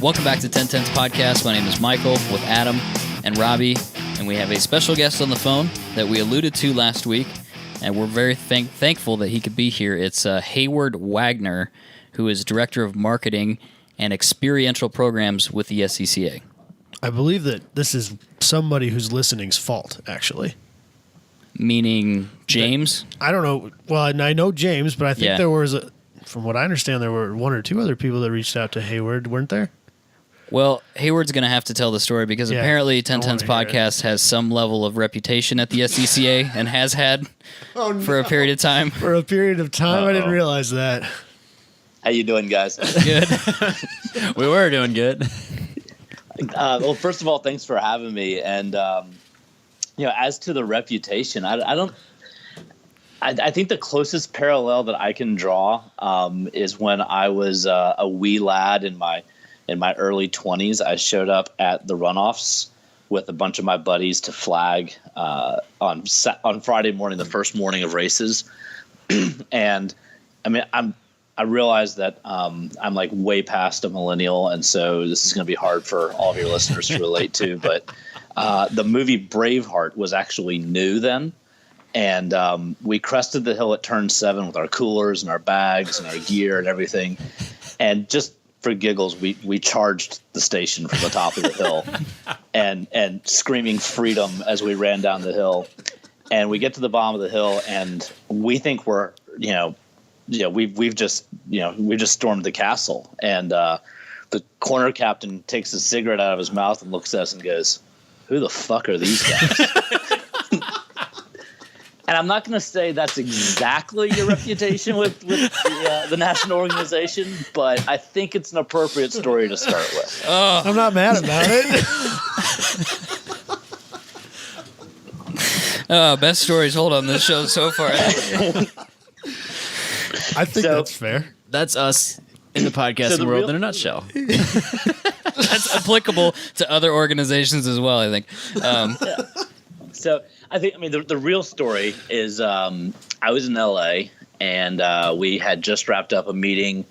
Welcome back to 1010's podcast. My name is Michael with Adam and Robbie, and we have a special guest on the phone that we alluded to last week, and we're very thankful that he could be here. It's Heyward Wagner, who is Director of Marketing and Experiential Programs with the SCCA. I believe that this is somebody who's listening's fault, actually. Meaning James? I don't know. Well, I know James, but I think there was, from what I understand, there were one or two other people that reached out to Heyward, weren't there? Well, Heyward's going to have to tell the story because apparently 1010's podcast has some level of reputation at the SCCA and has had for a period of time. For a period of time? I didn't realize that. How you doing, guys? Good. We were doing good. Well, first of all, thanks for having me. And, as to the reputation, I think the closest parallel that I can draw is when I was a wee lad in my early 20s. I showed up at the runoffs with a bunch of my buddies to flag on Friday morning, the first morning of races. And I mean, I realize that I'm like way past a millennial, and so this is going to be hard for all of your listeners to relate to. But the movie Braveheart was actually new then. And we crested the hill at turn 7 with our coolers and our bags and our gear and everything. And just for giggles, we charged the station from the top of the hill and screaming freedom as we ran down the hill. And we get to the bottom of the hill, and we think we've just stormed the castle. And the corner captain takes a cigarette out of his mouth and looks at us and goes, "Who the fuck are these guys?" And I'm not going to say that's exactly your reputation with the national organization, but I think it's an appropriate story to start with. I'm not mad about it. Best stories told on this show so far. I think that's fair. That's us in the podcasting world in a nutshell. That's applicable to other organizations as well, I think. So the real story is I was in LA, and we had just wrapped up a meeting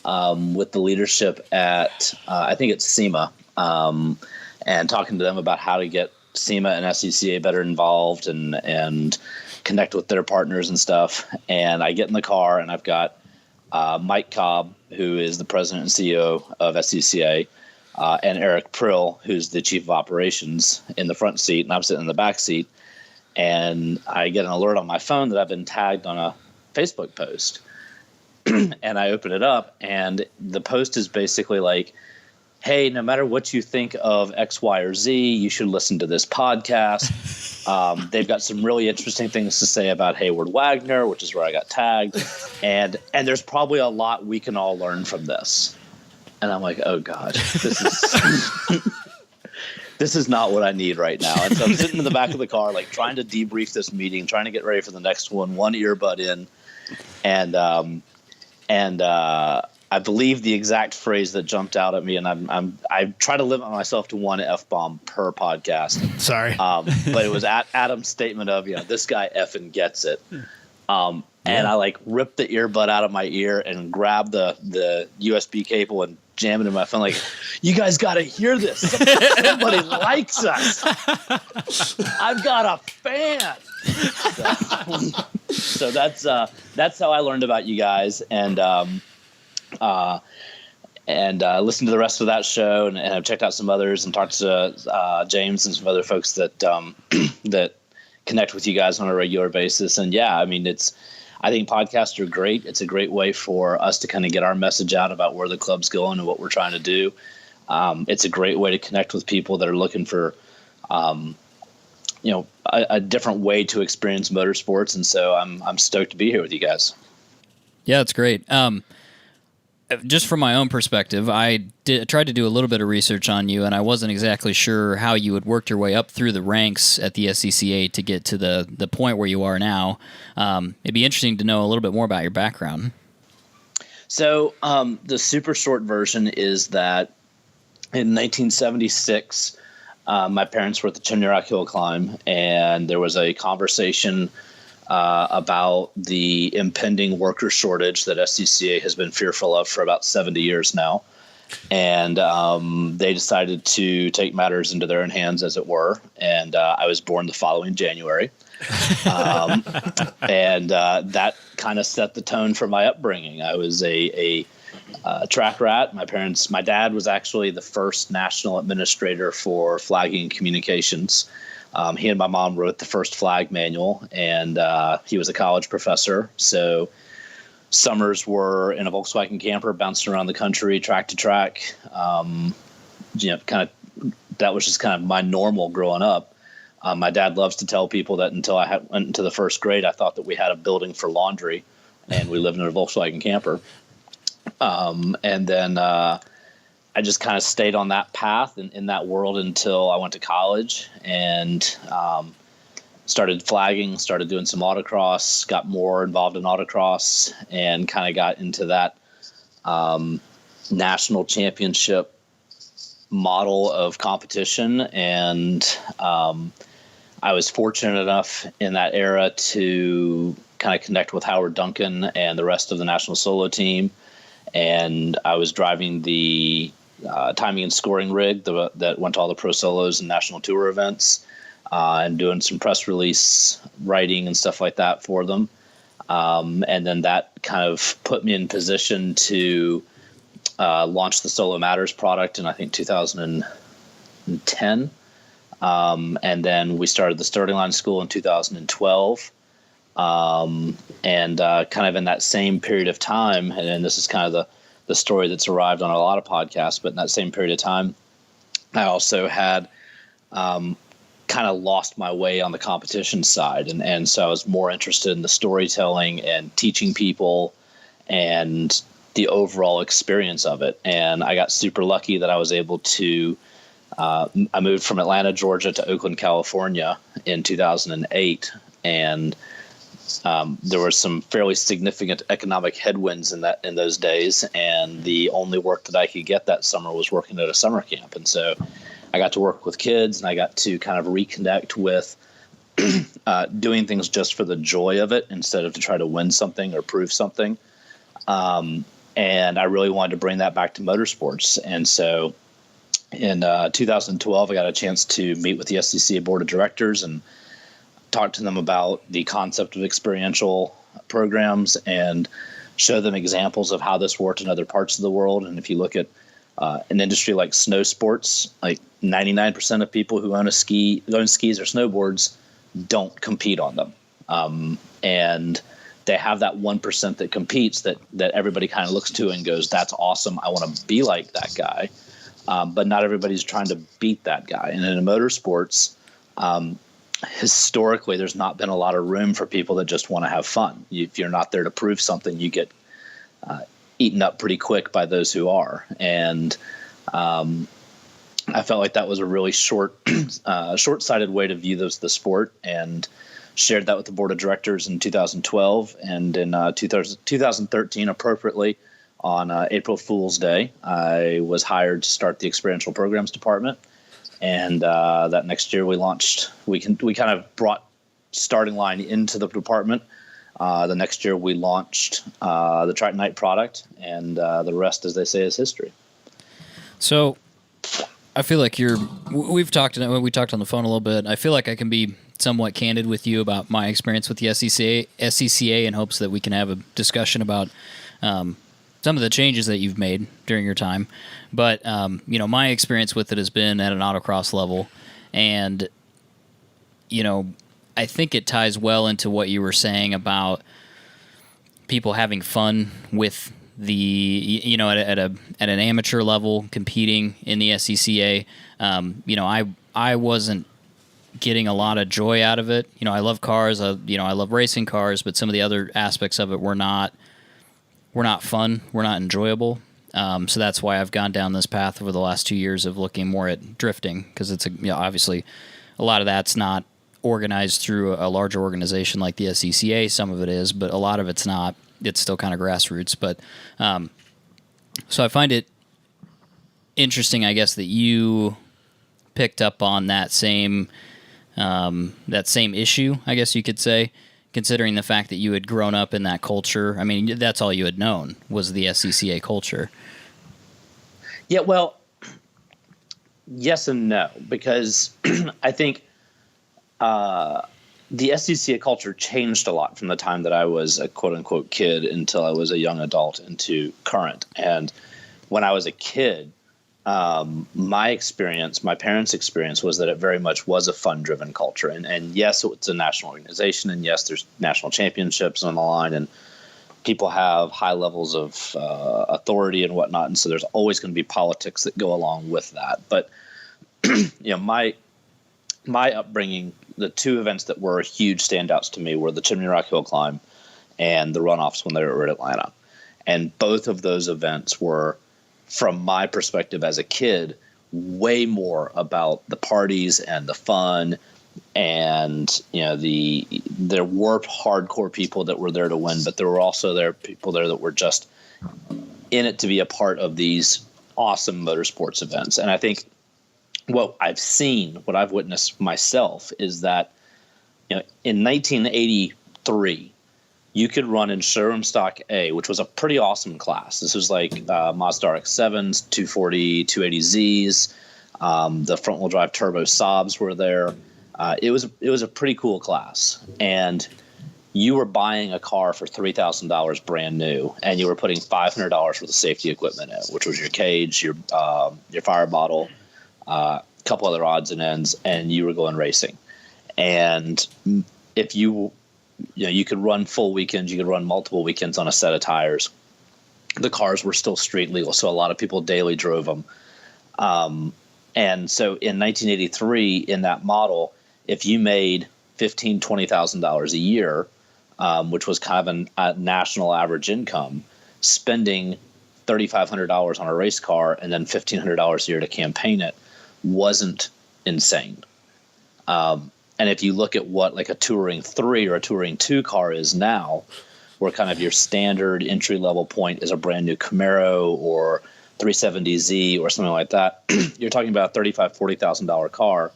with the leadership at I think it's SEMA, and talking to them about how to get SEMA and SCCA better involved and connect with their partners and stuff. And I get in the car, and I've got Mike Cobb, who is the president and CEO of SCCA, and Eric Prill, who's the chief of operations, in the front seat, and I'm sitting in the back seat. And I get an alert on my phone that I've been tagged on a Facebook post. And I open it up, and the post is basically like, "Hey, no matter what you think of X, Y, or Z, you should listen to this podcast. They've got some really interesting things to say about Heyward Wagner," which is where I got tagged. And there's probably a lot we can all learn from this. And I'm like, oh God, this is not what I need right now. And so I'm sitting in the back of the car, like trying to debrief this meeting, trying to get ready for the next one earbud in. And I believe the exact phrase that jumped out at me, and I try to limit myself to one F-bomb per podcast. Sorry. But it was Adam's statement of, this guy effing gets it. And I like ripped the earbud out of my ear and grabbed the USB cable and jammed it in my phone. Like, "You guys got to hear this. Somebody likes us. I've got a fan." So that's how I learned about you guys, and listened to the rest of that show, and I've checked out some others and talked to James and some other folks that that connect with you guys on a regular basis. And I think podcasts are great. It's a great way for us to kind of get our message out about where the club's going and what we're trying to do. It's a great way to connect with people that are looking for, a different way to experience motorsports. And so I'm stoked to be here with you guys. Yeah, it's great. Just from my own perspective, I tried to do a little bit of research on you, and I wasn't exactly sure how you had worked your way up through the ranks at the SCCA to get to the point where you are now. It'd be interesting to know a little bit more about your background. So the super short version is that in 1976, my parents were at the Chimney Rock Hill Climb, and there was a conversation about the impending worker shortage that SCCA has been fearful of for about 70 years now. And they decided to take matters into their own hands, as it were. And I was born the following January. And that kind of set the tone for my upbringing. I was a track rat. My dad was actually the first national administrator for flagging and communications. He and my mom wrote the first flag manual, and he was a college professor. So summers were in a Volkswagen camper, bouncing around the country, track to track. That was just kind of my normal growing up. My dad loves to tell people that until I went into the first grade, I thought that we had a building for laundry, and we lived in a Volkswagen camper. And then I just kind of stayed on that path in that world until I went to college and started flagging, started doing some autocross, got more involved in autocross, and kind of got into that national championship model of competition. And I was fortunate enough in that era to kind of connect with Howard Duncan and the rest of the national solo team. And I was driving the timing and scoring rig that went to all the pro solos and national tour events, and doing some press release writing and stuff like that for them. And then that kind of put me in position to launch the Solo Matters product in, I think, 2010. And then we started the Starting Line School in 2012. And kind of in that same period of time, and this is kind of the story that's arrived on a lot of podcasts, but in that same period of time, I also had kind of lost my way on the competition side. And so I was more interested in the storytelling and teaching people and the overall experience of it. And I got super lucky that I was able to I moved from Atlanta, Georgia to Oakland, California in 2008. And there were some fairly significant economic headwinds in those days, and the only work that I could get that summer was working at a summer camp. And so I got to work with kids, and I got to kind of reconnect with doing things just for the joy of it instead of to try to win something or prove something. And I really wanted to bring that back to motorsports. And so in 2012, I got a chance to meet with the SCCA board of directors and talk to them about the concept of experiential programs and show them examples of how this worked in other parts of the world. And if you look at an industry like snow sports, like 99% of people who own skis or snowboards don't compete on them. And they have that 1% that competes that everybody kind of looks to and goes, that's awesome. I want to be like that guy. But not everybody's trying to beat that guy. And in motorsports, historically, there's not been a lot of room for people that just want to have fun. If you're not there to prove something, you get eaten up pretty quick by those who are. And I felt like that was a really short-sighted way to view the sport, and shared that with the board of directors in 2012. And in 2013, appropriately, on April Fool's Day, I was hired to start the Experiential Programs Department. And that next year we launched. We kind of brought Starting Line into the department. The next year we launched the Tritonite product, and the rest, as they say, is history. So I feel like we talked on the phone a little bit. I feel like I can be somewhat candid with you about my experience with the SCCA in hopes that we can have a discussion about some of the changes that you've made during your time. But, my experience with it has been at an autocross level. And, I think it ties well into what you were saying about people having fun with the, at an amateur level competing in the SCCA. I wasn't getting a lot of joy out of it. I love cars. I love racing cars, but some of the other aspects of it were not fun. Were not enjoyable. So that's why I've gone down this path over the last 2 years of looking more at drifting, because it's obviously a lot of that's not organized through a larger organization like the SCCA. Some of it is, but a lot of it's not. It's still kind of grassroots. But so I find it interesting, I guess, that you picked up on that same issue, I guess you could say, considering the fact that you had grown up in that culture. I mean, that's all you had known was the SCCA culture. Yeah, well, yes and no, because I think the SCCA culture changed a lot from the time that I was a quote unquote kid until I was a young adult into current. And when I was a kid, my parents' experience was that it very much was a fun-driven culture. And yes, it's a national organization, and yes, there's national championships on the line, and people have high levels of authority and whatnot, and so there's always going to be politics that go along with that. But my upbringing, the two events that were huge standouts to me were the Chimney Rock Hill Climb and the runoffs when they were at Atlanta. And both of those events were, from my perspective as a kid, way more about the parties and the fun. And, there were hardcore people that were there to win, but there were also people there that were just in it to be a part of these awesome motorsports events. And I think what I've witnessed myself is that, in 1983, you could run in showroom stock A, which was a pretty awesome class. This was like Mazda RX-7s, 240, 280Zs. The front wheel drive turbo Saabs were there. It was a pretty cool class, and you were buying a car for $3,000 brand new, and you were putting $500 worth of safety equipment in it, which was your cage, your fire bottle, a couple other odds and ends, and you were going racing. And if you could run full weekends, you could run multiple weekends on a set of tires. The cars were still street legal, so a lot of people daily drove them. And so in 1983, in that model, if you made $15,000, $20,000 a year, which was kind of a national average income, spending $3,500 on a race car and then $1,500 a year to campaign it wasn't insane. And if you look at what like a Touring 3 or a Touring 2 car is now, where kind of your standard entry level point is a brand new Camaro or 370Z or something like that, you're talking about a $35,000, $40,000 car.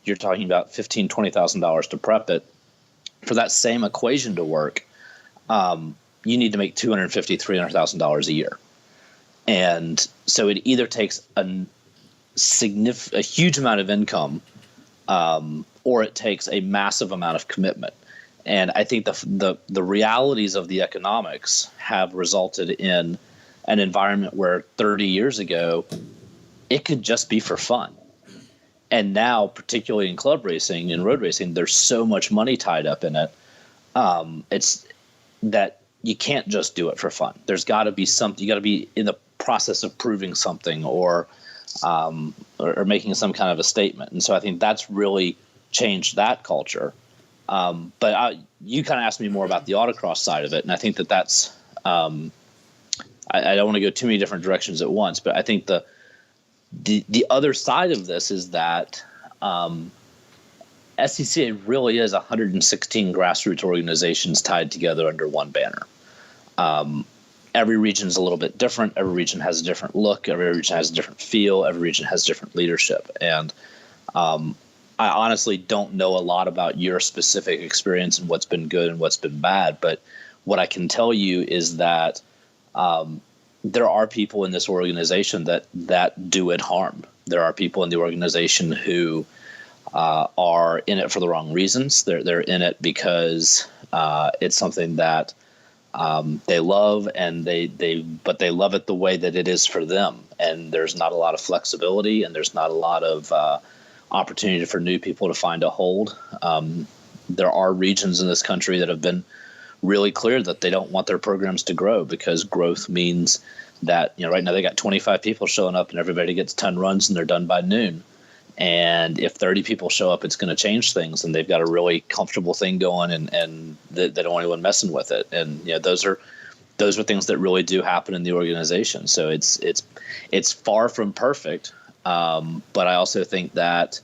You're talking about $15,000, $20,000 to prep it. For that same equation to work, you need to make $250,000, $300,000 a year. And so it either takes a huge amount of income, or it takes a massive amount of commitment. And I think the realities of the economics have resulted in an environment where 30 years ago, it could just be for fun. And now, particularly in club racing and road racing, there's so much money tied up in it. It's that you can't just do it for fun. There's got to be something. You got to be in the process of proving something or making some kind of a statement. And so I think that's really changed that culture. But you kind of asked me more about the autocross side of it, and I think that's I don't want to go too many different directions at once, but I think the other side of this is that SCCA really is 116 grassroots organizations tied together under one banner. Every region is a little bit different. Every region has a different look. Every region has a different feel. Every region has different leadership. And I honestly don't know a lot about your specific experience and what's been good and what's been bad. But what I can tell you is that there are people in this organization that do it harm. There are people in the organization who are in it for the wrong reasons. They're in it because it's something that they love, and but they love it the way that it is for them. And there's not a lot of flexibility, and there's not a lot of opportunity for new people to find a hold. There are regions in this country that have been really clear that they don't want their programs to grow, because growth means that, right now they got 25 people showing up and everybody gets 10 runs and they're done by noon. And if 30 people show up, it's going to change things, and they've got a really comfortable thing going, and they don't want anyone messing with it. And those are things that really do happen in the organization. So it's far from perfect, but I also think that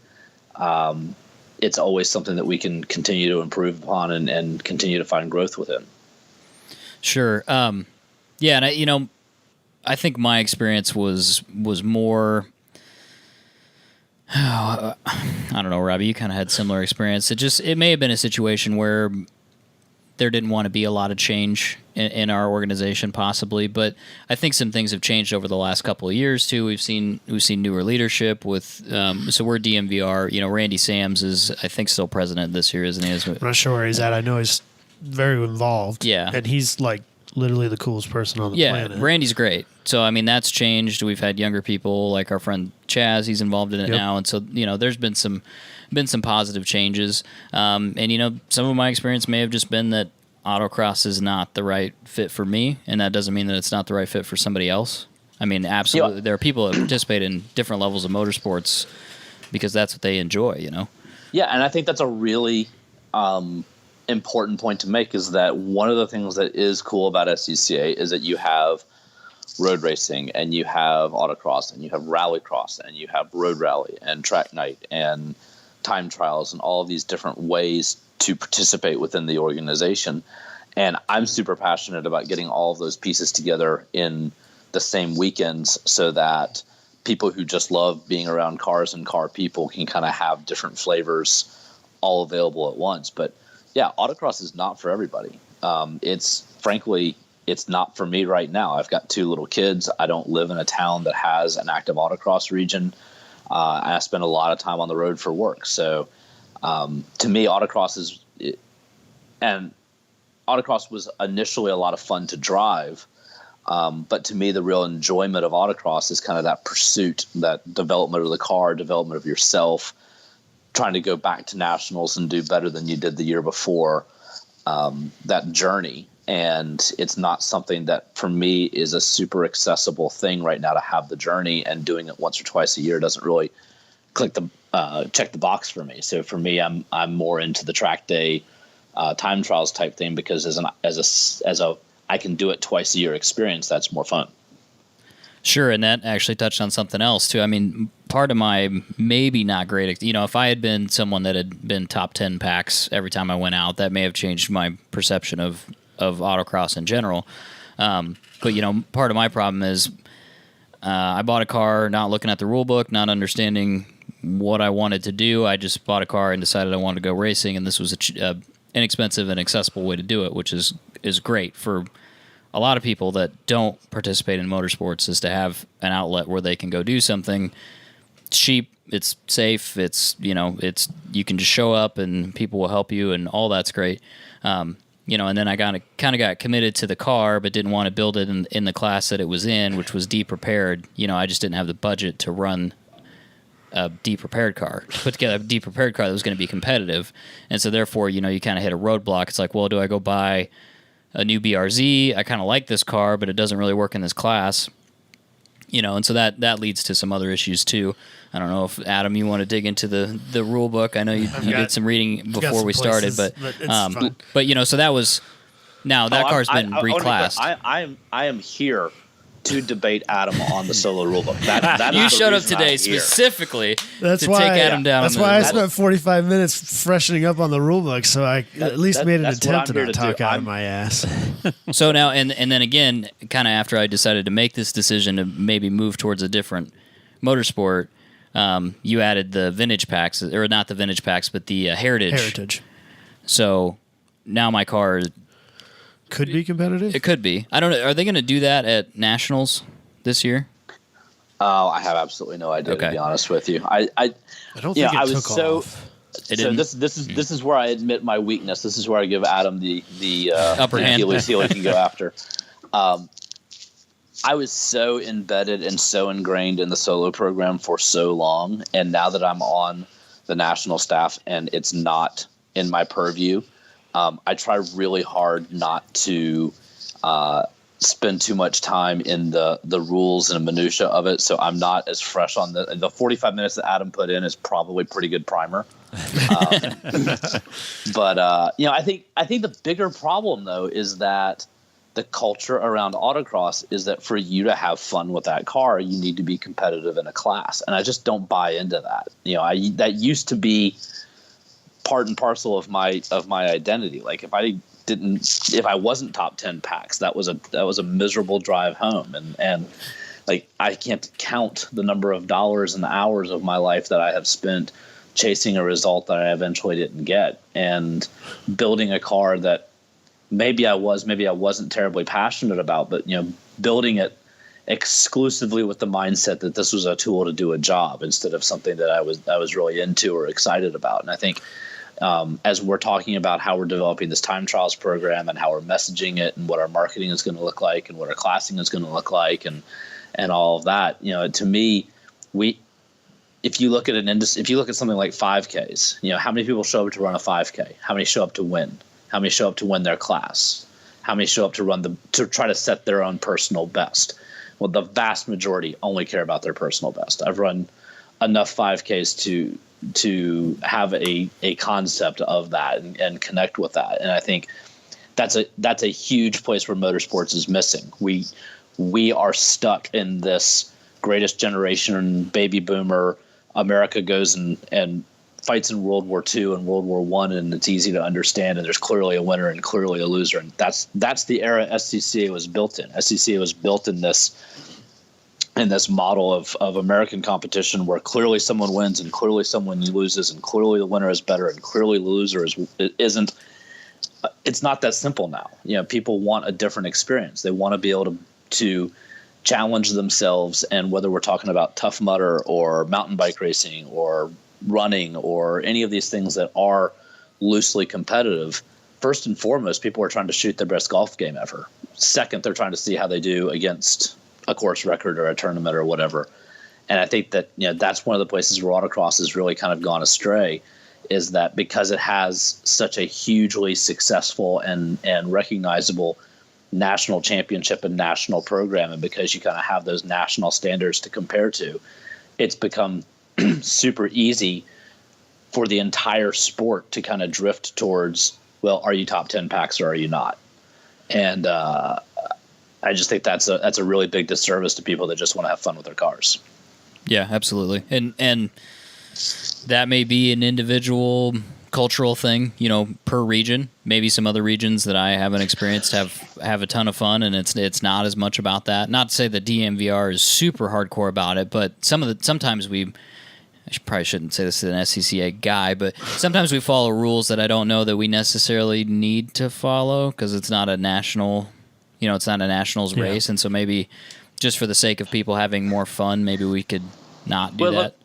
it's always something that we can continue to improve upon and continue to find growth within. Sure. Yeah, and I think my experience was more. I don't know, Robbie. You kind of had similar experience. It may have been a situation where there didn't want to be a lot of change in our organization, possibly. But I think some things have changed over the last couple of years too. We've seen newer leadership with. So we're DMVR. You know, Randy Sams is, I think, still president this year, isn't he? I'm not sure where he's at. I know he's very involved. Yeah, and he's like literally the coolest person on the planet. Yeah, Randy's great. So I mean, that's changed. We've had younger people like our friend Chaz. He's involved in it now, and so there's been some positive changes. And some of my experience may have just been that autocross is not the right fit for me, and that doesn't mean that it's not the right fit for somebody else. I mean, absolutely, there are people that participate in different levels of motorsports because that's what they enjoy. Yeah, and I think that's a really important point to make, is that one of the things that is cool about SCCA is that you have road racing, and you have autocross, and you have rallycross, and you have road rally and track night and time trials, and all of these different ways to participate within the organization. And I'm super passionate about getting all of those pieces together in the same weekends so that people who just love being around cars and car people can kind of have different flavors all available at once. But yeah, autocross is not for everybody. It's not for me right now. I've got 2 little kids. I don't live in a town that has an active autocross region. And I spend a lot of time on the road for work. So to me, autocross was initially a lot of fun to drive. But to me, the real enjoyment of autocross is kind of that pursuit, that development of the car, development of yourself, trying to go back to nationals and do better than you did the year before, that journey. And it's not something that for me is a super accessible thing right now to have the journey, and doing it once or twice a year doesn't really check the box for me. So for me, I'm more into the track day, time trials type thing, because as a I can do it twice a year experience, that's more fun. Sure, and that actually touched on something else too. I mean, part of my maybe not great, if I had been someone that had been top 10 packs every time I went out, that may have changed my perception of autocross in general. But part of my problem is I bought a car not looking at the rule book, not understanding what I wanted to do. I just bought a car and decided I wanted to go racing, and this was a inexpensive and accessible way to do it, which is great for a lot of people that don't participate in motorsports, is to have an outlet where they can go do something. It's cheap, it's safe, it's you can just show up and people will help you, and all that's great. And then I kind of got committed to the car, but didn't want to build it in the class that it was in, which was D-prepared. I just didn't have the budget to run a D-prepared car, put together a D-prepared car that was going to be competitive. And so therefore, you kind of hit a roadblock. It's like, well, do I go buy a new BRZ? I kind of like this car, but it doesn't really work in this class. And so that leads to some other issues too. I don't know if, Adam, you want to dig into the rule book. I know you did some reading before we started, but so that was, now that car's been reclassed. I am here to debate Adam on the solo rulebook. That you showed up today specifically to take Adam down. That's why I spent 45 minutes freshening up on the rulebook, so I at least made an attempt to not talk out of my ass. So now, and then again, kind of after I decided to make this decision to maybe move towards a different motorsport, you added the vintage packs, or not the vintage packs, but the heritage. So now my car could be competitive. It could be. I don't know. Are they going to do that at nationals this year? Oh, I have absolutely no idea, to be honest with you. I don't think it took off. So this is where I admit my weakness. This is where I give Adam the upper hand. Heel he can go after. I was so embedded and so ingrained in the solo program for so long, and now that I'm on the national staff and it's not in my purview, I try really hard not to spend too much time in the rules and minutia of it. So I'm not as fresh on the 45 minutes that Adam put in is probably pretty good primer. But I think the bigger problem though is that the culture around autocross is that for you to have fun with that car, you need to be competitive in a class, and I just don't buy into that. That used to be part and parcel of my identity. Like if I wasn't top 10 packs, that was a miserable drive home. And like, I can't count the number of dollars and hours of my life that I have spent chasing a result that I eventually didn't get, and building a car that maybe I wasn't terribly passionate about, but building it exclusively with the mindset that this was a tool to do a job instead of something that I was really into or excited about. And I think as we're talking about how we're developing this time trials program and how we're messaging it and what our marketing is going to look like and what our classing is going to look like and all of that, to me, if you look at something like 5Ks, how many people show up to run a 5K? How many show up to win? How many show up to win their class? How many show up to try to set their own personal best? Well, the vast majority only care about their personal best. I've run enough 5Ks to have a concept of that and connect with that. And I think that's a huge place where motorsports is missing. We are stuck in this greatest generation baby boomer. America goes and fights in World War II and World War I, and it's easy to understand, and there's clearly a winner and clearly a loser. And that's the era SCCA was built in. SCCA was built in this model of American competition where clearly someone wins and clearly someone loses and clearly the winner is better and clearly the loser isn't. It's not that simple now. People want a different experience. They want to be able to challenge themselves, and whether we're talking about Tough Mudder or mountain bike racing or running or any of these things that are loosely competitive, first and foremost, people are trying to shoot their best golf game ever. Second, they're trying to see how they do against a course record or a tournament or whatever. And I think that that's one of the places where autocross has really kind of gone astray, is that because it has such a hugely successful and recognizable national championship and national program, and because you kind of have those national standards to compare to, it's become super easy for the entire sport to kind of drift towards, well, are you top 10 packs or are you not? And I just think that's a really big disservice to people that just want to have fun with their cars. Yeah, absolutely. And that may be an individual cultural thing, per region. Maybe some other regions that I haven't experienced have a ton of fun, and it's not as much about that. Not to say that DMVR is super hardcore about it, but sometimes I probably shouldn't say this to an SCCA guy, but sometimes we follow rules that I don't know that we necessarily need to follow because it's not a national, it's not a nationals race, and so maybe just for the sake of people having more fun, maybe we could not do that.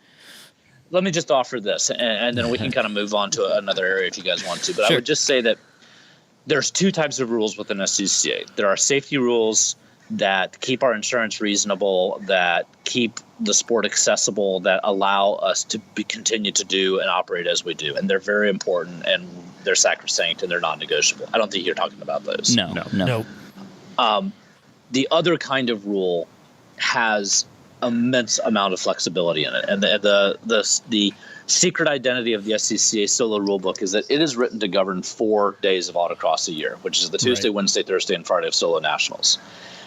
Let me just offer this, and then we can kind of move on to another area if you guys want to. But Sure. I would just say that there's two types of rules within SCCA. There are safety rules that keep our insurance reasonable, that keep the sport accessible, that allow us to continue to do and operate as we do. And they're very important, and they're sacrosanct, and they're non-negotiable. I don't think you're talking about those. No. The other kind of rule has immense amount of flexibility in it, and the secret identity of the SCCA solo rulebook is that it is written to govern 4 days of autocross a year, which is the Tuesday, right, Wednesday, Thursday, and Friday of solo nationals.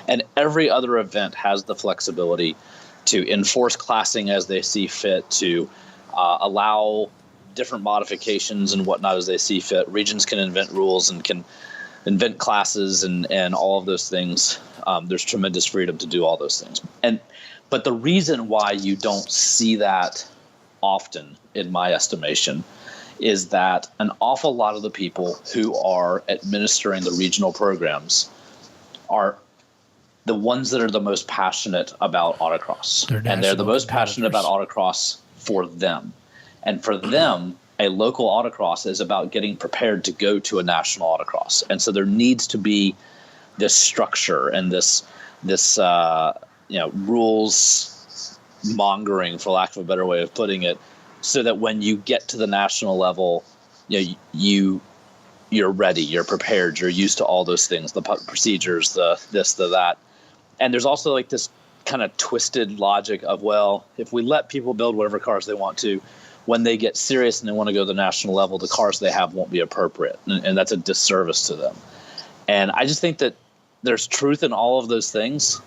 And every other event has the flexibility to enforce classing as they see fit, to allow different modifications and whatnot as they see fit. Regions can invent rules and can invent classes and all of those things. There's tremendous freedom to do all those things. But the reason why you don't see that often, in my estimation, is that an awful lot of the people who are administering the regional programs are the ones that are the most passionate about autocross. And they're the most passionate about autocross for them. And for them, a local autocross is about getting prepared to go to a national autocross. And so there needs to be this structure and this rules mongering, for lack of a better way of putting it, so that when you get to the national level, you're ready, you're prepared, you're used to all those things, the procedures, the this, the that. And there's also like this kind of twisted logic of, well, if we let people build whatever cars they want to, when they get serious and they want to go to the national level, the cars they have won't be appropriate. And that's a disservice to them. And I just think that there's truth in all of those things.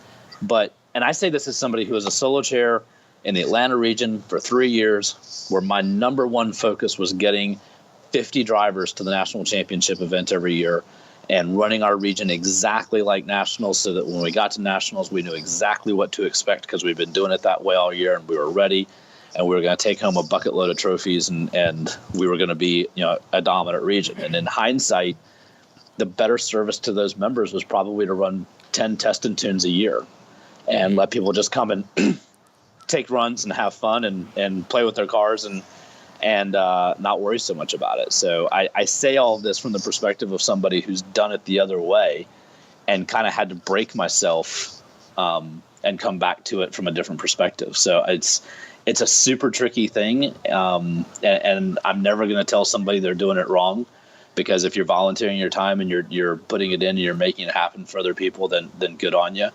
And I say this as somebody who was a solo chair in the Atlanta region for 3 years, where my number one focus was getting 50 drivers to the national championship event every year and running our region exactly like nationals, so that when we got to nationals, we knew exactly what to expect because we've been doing it that way all year, and we were ready, and we were going to take home a bucket load of trophies, and we were going to be a dominant region. And in hindsight, the better service to those members was probably to run 10 test and tunes a year and let people just come and take runs and have fun and play with their cars and not worry so much about it. So I say all of this from the perspective of somebody who's done it the other way and kind of had to break myself and come back to it from a different perspective. So it's a super tricky thing, and I'm never going to tell somebody they're doing it wrong, because if you're volunteering your time and you're putting it in and you're making it happen for other people, then good on you.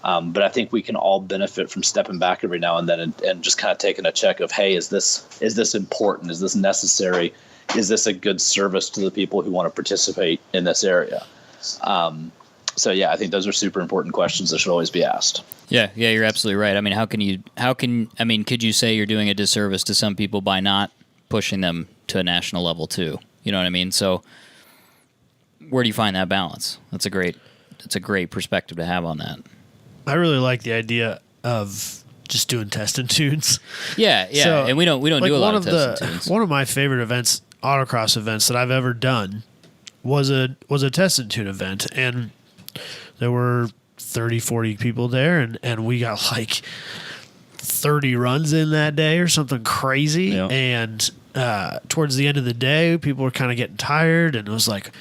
But I think we can all benefit from stepping back every now and then and just kind of taking a check of, hey, is this important? Is this necessary? Is this a good service to the people who want to participate in this area? So yeah, I think those are super important questions that should always be asked. Yeah, you're absolutely right. I mean, could you say you're doing a disservice to some people by not pushing them to a national level too? You know what I mean? So where do you find that balance? That's a great perspective to have on that. I really like the idea of just doing test and tunes. Yeah. So, and we don't do a lot of test and tunes. One of my favorite events, autocross events that I've ever done was a test and tune event, and there were 30, 40 people there, and we got like 30 runs in that day or something crazy. Yeah. And towards the end of the day, people were kind of getting tired, and it was like,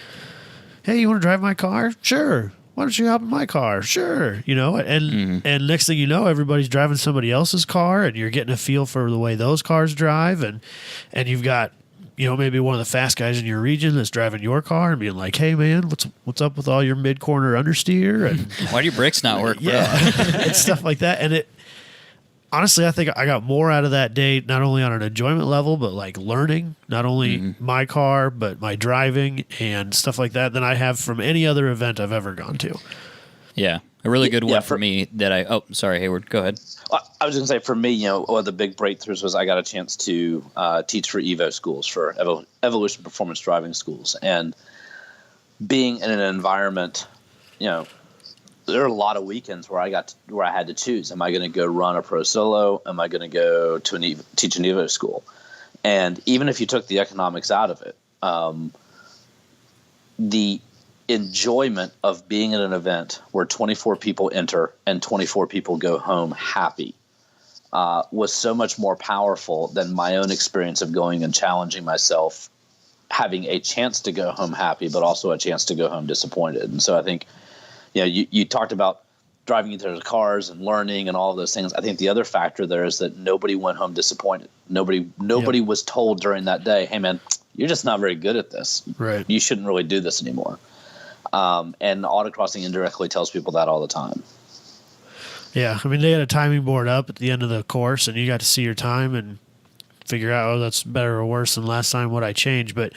hey, you want to drive my car? Sure. Why don't you hop in my car? Sure. And next thing you know, everybody's driving somebody else's car, and you're getting a feel for the way those cars drive, and you've got, maybe one of the fast guys in your region that's driving your car and being like, hey, man, what's up with all your mid-corner understeer? And why do your brakes not work, bro? Yeah, and stuff like that. And honestly, I think I got more out of that day, not only on an enjoyment level, but like learning, not only my car, but my driving and stuff like that, than I have from any other event I've ever gone to. Yeah. A really good one for me that sorry, Heyward, go ahead. I was going to say, for me, one of the big breakthroughs was I got a chance to teach for EVO schools, for evolution performance driving schools. And being in an environment, there are a lot of weekends where I had to choose. Am I going to go run a pro solo? Am I going to go to teach an EVO school? And even if you took the economics out of it, the enjoyment of being at an event where 24 people enter and 24 people go home happy was so much more powerful than my own experience of going and challenging myself, having a chance to go home happy, but also a chance to go home disappointed. And so I think, you talked about driving into the cars and learning and all of those things. I think the other factor there is that nobody went home disappointed. Nobody was told during that day, hey, man, you're just not very good at this. Right. You shouldn't really do this anymore. And autocrossing indirectly tells people that all the time. Yeah, I mean, they had a timing board up at the end of the course, and you got to see your time and figure out, that's better or worse than last time, what I changed. But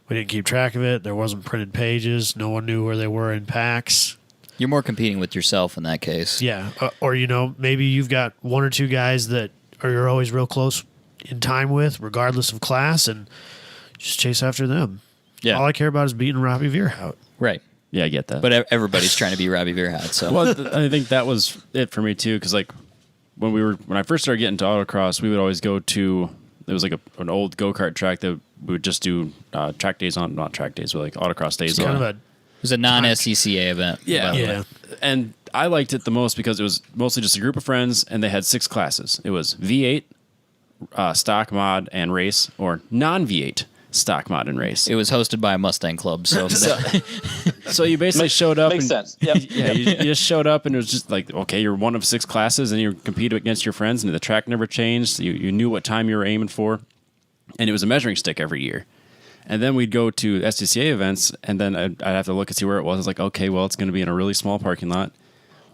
we didn't keep track of it. There wasn't printed pages. No one knew where they were in packs. You're more competing with yourself in that case. Yeah, or maybe you've got one or two guys that you're always real close in time with, regardless of class, and just chase after them. Yeah, all I care about is beating Robbie Veerhout. Right. Yeah, I get that. But everybody's trying to be Robbie Veerhout. So, well, I think that was it for me too. Because like when I first started getting to autocross, we would always go to, it was like an old go-kart track that we would just do track days on, not track days, but like autocross days on. It was a non-SCCA event. Yeah. And I liked it the most because it was mostly just a group of friends, and they had 6 classes. It was V8, stock, mod, and race, or non-V8. Stock, mod, and race. It was hosted by a Mustang club, so you basically showed up. Makes sense. Yep. Yeah, you just showed up, and it was just like, okay, you're one of 6 classes, and you compete against your friends, and the track never changed. You knew what time you were aiming for, and it was a measuring stick every year. And then we'd go to SCCA events, and then I'd have to look and see where it was. I was like, okay, well, it's going to be in a really small parking lot.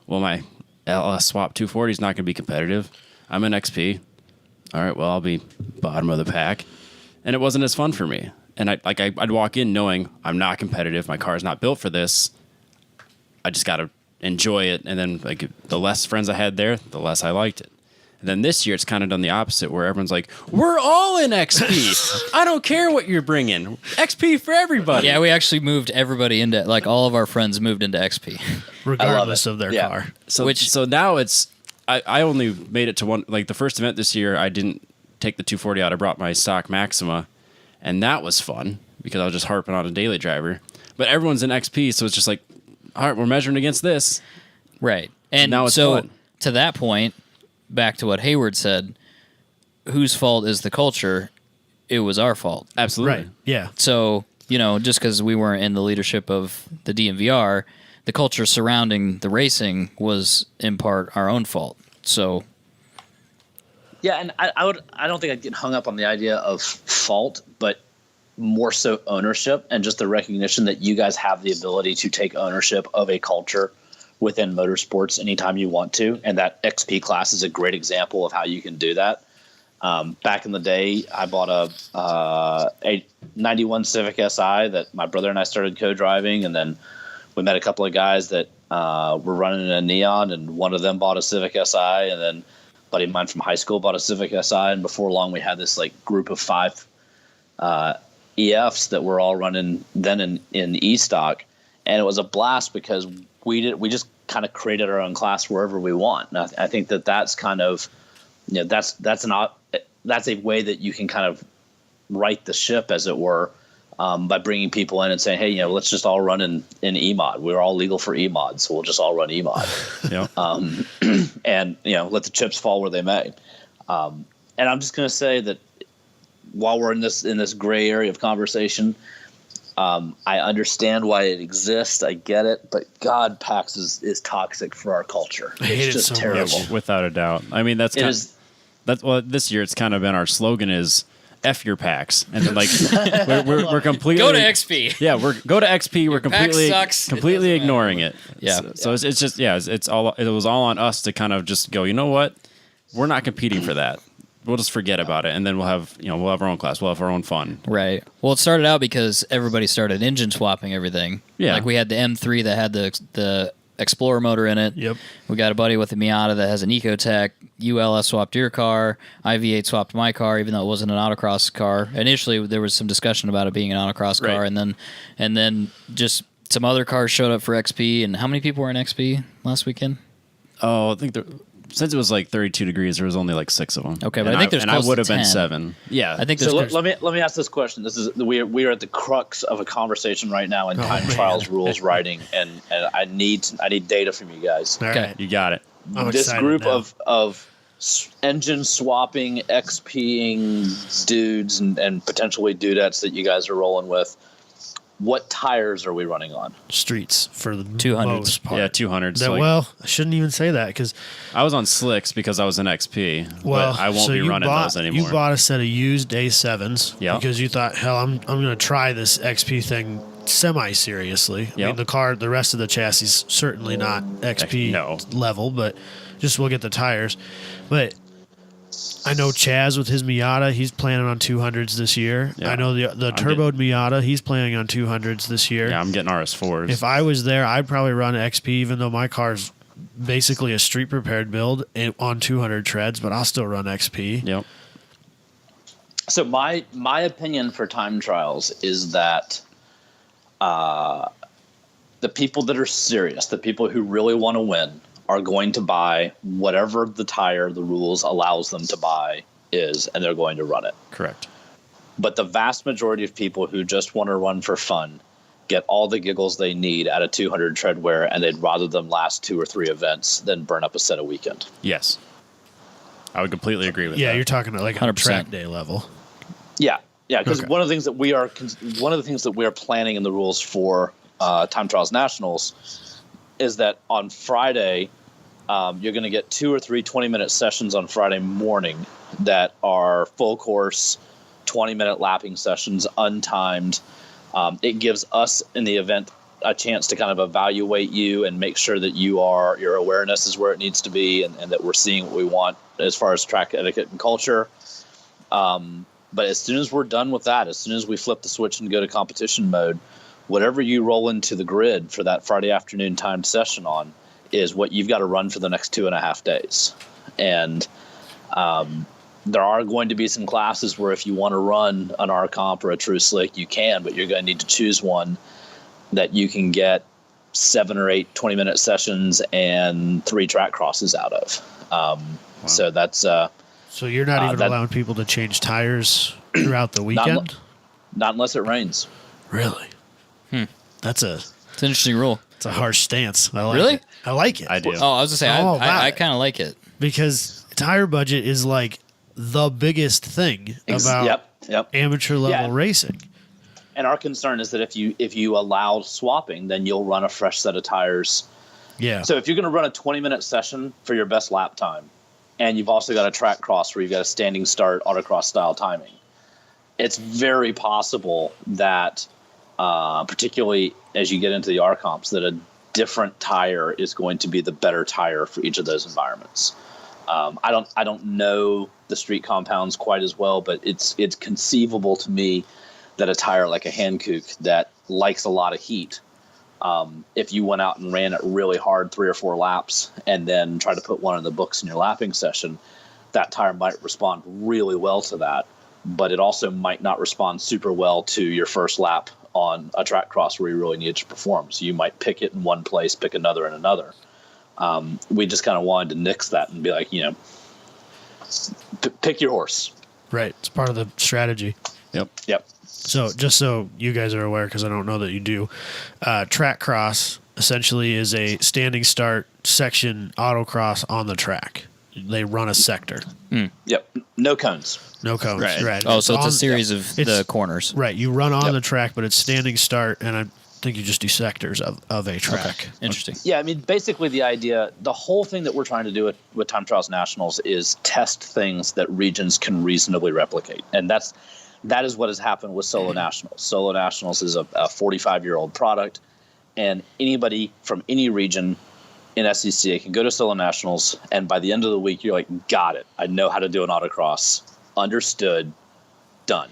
Well, my LS Swap 240 is not going to be competitive. I'm an XP. All right, well, I'll be bottom of the pack. And it wasn't as fun for me. And I'd walk in knowing I'm not competitive. My car's not built for this. I just got to enjoy it. And then the less friends I had there, the less I liked it. And then this year, it's kind of done the opposite, where everyone's like, we're all in XP. I don't care what you're bringing. XP for everybody. Yeah, we actually moved everybody into, like, all of our friends moved into XP. Regardless of their car. So now it's, I only made it to one, like the first event this year, I didn't take the 240 out. I brought my stock Maxima, and that was fun. because I was just harping on a daily driver. But everyone's in XP, so it's just like, all right, we're measuring against this. Right. And now it's so fun. to that point, back to what Heyward said, whose fault is the culture? It was our fault. Absolutely. Right. Yeah. So, just because we weren't in the leadership of the DMVR, the culture surrounding the racing was in part our own fault. So, Yeah, and I don't think I'd get hung up on the idea of fault, but more so ownership and just the recognition that you guys have the ability to take ownership of a culture within motorsports anytime you want to. And that XP class is a great example of how you can do that. Back in the day, I bought a 91 Civic Si that my brother and I started co-driving, and then we met a couple of guys that were running a Neon, and one of them bought a Civic Si, and then a buddy of mine from high school bought a Civic Si, and before long we had this like group of 5 EFs that were all running then in E-Stock, and it was a blast because we just kind of created our own class wherever we want. And I think that's kind of, that's a way that you can kind of right the ship, as it were, by bringing people in and saying, hey, let's just all run in E-Mod. We're all legal for E-Mod, so we'll just all run E-Mod. Yeah. And let the chips fall where they may. And I'm just going to say that while we're in this gray area of conversation, I understand why it exists. I get it, but God, PAX is toxic for our culture. I hate It's it just so terrible. much. Without a doubt. I mean, this year it's kind of been our slogan is F your PAX, and then like we're completely go to XP. Yeah, go to XP. We're PAX sucks. completely ignoring it. Yeah. So it's just it was all on us to kind of just go. You know what? We're not competing for that. We'll just forget about it, and then we'll have our own class. We'll have our own fun. Right. Well, it started out because everybody started engine swapping everything. Yeah. Like we had the M3 that had the Explorer motor in it. Yep. We got a buddy with a Miata that has an Ecotec. ULS swapped your car. IV8 swapped my car, even though it wasn't an autocross car. Initially, there was some discussion about it being an autocross car, Right. and then just some other cars showed up for XP. And how many people were in XP last weekend? Oh, I think since it was like 32 degrees, there was only like 6 of them. Okay, but I think there's close I would to have been 10. 7. Yeah, I think there's. So let me ask this question. We are at the crux of a conversation right now in time trials rules writing, and I need data from you guys. All Okay. right. you got it. I'm This excited group now. of engine swapping, XPing dudes and potentially dudettes that you guys are rolling with, what tires are we running on? streets for the 200s. most part. Yeah, 200s. That, well, I shouldn't even say that because I was on slicks because I was in XP. well, but I won't so be you running those anymore. You bought a set of used A7s Yeah. because you thought, hell, I'm going to try this XP thing semi-seriously. I Yep. mean, the rest of the chassis is certainly not XP No. level, but just we'll get the tires. But I know Chaz with his Miata, he's planning on 200s this year. Yeah. I know the turboed Miata, he's planning on 200s this year. Yeah, I'm getting RS4s. If I was there, I'd probably run XP, even though my car's basically a street prepared build on 200 treads, but I'll still run XP. Yep. So my opinion for time trials is that the people that are serious, the people who really want to win, are going to buy whatever the tire the rules allows them to buy is, and they're going to run it. Correct. But the vast majority of people who just want to run for fun get all the giggles they need out of 200 treadwear, and they'd rather them last 2 or 3 events than burn up a set a weekend. Yes. I would completely agree with Yeah, that. you're talking like 100%. on track day level. Yeah, because Okay. one of the things that we are planning in the rules for Time Trials Nationals is that on Friday you're going to get 2 or 3 20-minute sessions on Friday morning that are full course 20-minute lapping sessions, untimed. It gives us in the event a chance to kind of evaluate you and make sure that your awareness is where it needs to be, and that we're seeing what we want as far as track etiquette and culture. But as soon as we're done with that, as soon as we flip the switch and go to competition mode, whatever you roll into the grid for that Friday afternoon timed session on is what you've got to run for the next 2.5 days. And there are going to be some classes where if you want to run an R comp or a true slick, you can, but you're going to need to choose one that you can get 7 or 8 20-minute sessions and 3 track crosses out of. So that's So you're not even that- allowing people to change tires throughout the weekend? Not unless it rains. Really? That's a It's an interesting rule. it's a harsh stance. I like Really? it. I like it. I do. Oh, I was gonna say Oh, wow. I kind of like it. Because tire budget is like the biggest thing about Yep. amateur level Yeah. racing. And our concern is that if you allow swapping, then you'll run a fresh set of tires. Yeah. So if you're going to run a 20-minute session for your best lap time, and you've also got a track cross where you've got a standing start autocross style timing, it's very possible that, particularly as you get into the R comps, that a different tire is going to be the better tire for each of those environments. I don't know the street compounds quite as well, but it's conceivable to me that a tire like a Hankook that likes a lot of heat, if you went out and ran it really hard 3 or 4 laps and then tried to put one in the books in your lapping session, that tire might respond really well to that, but it also might not respond super well to your first lap on a track cross where you really need to perform. So you might pick it in one place, pick another in another. We just kind of wanted to nix that and be like, pick your horse. Right. It's part of the strategy. Yep. So just so you guys are aware, because I don't know that you do, track cross essentially is a standing start section autocross on the track. They run a sector. Yep. No cones. No cones. Right. Oh, so it's a on- series of the corners. Right. You run on Yep. the track, but it's standing start, and I think you just do sectors of a track. Interesting. Yeah, I mean, basically the whole thing that we're trying to do with Time Trials Nationals is test things that regions can reasonably replicate. And that is what has happened with Solo Nationals. Solo Nationals is a 45-year-old product, and anybody from any region in SCCA can go to Solo Nationals, and by the end of the week, you're like, got it. I know how to do an autocross. Understood. Done.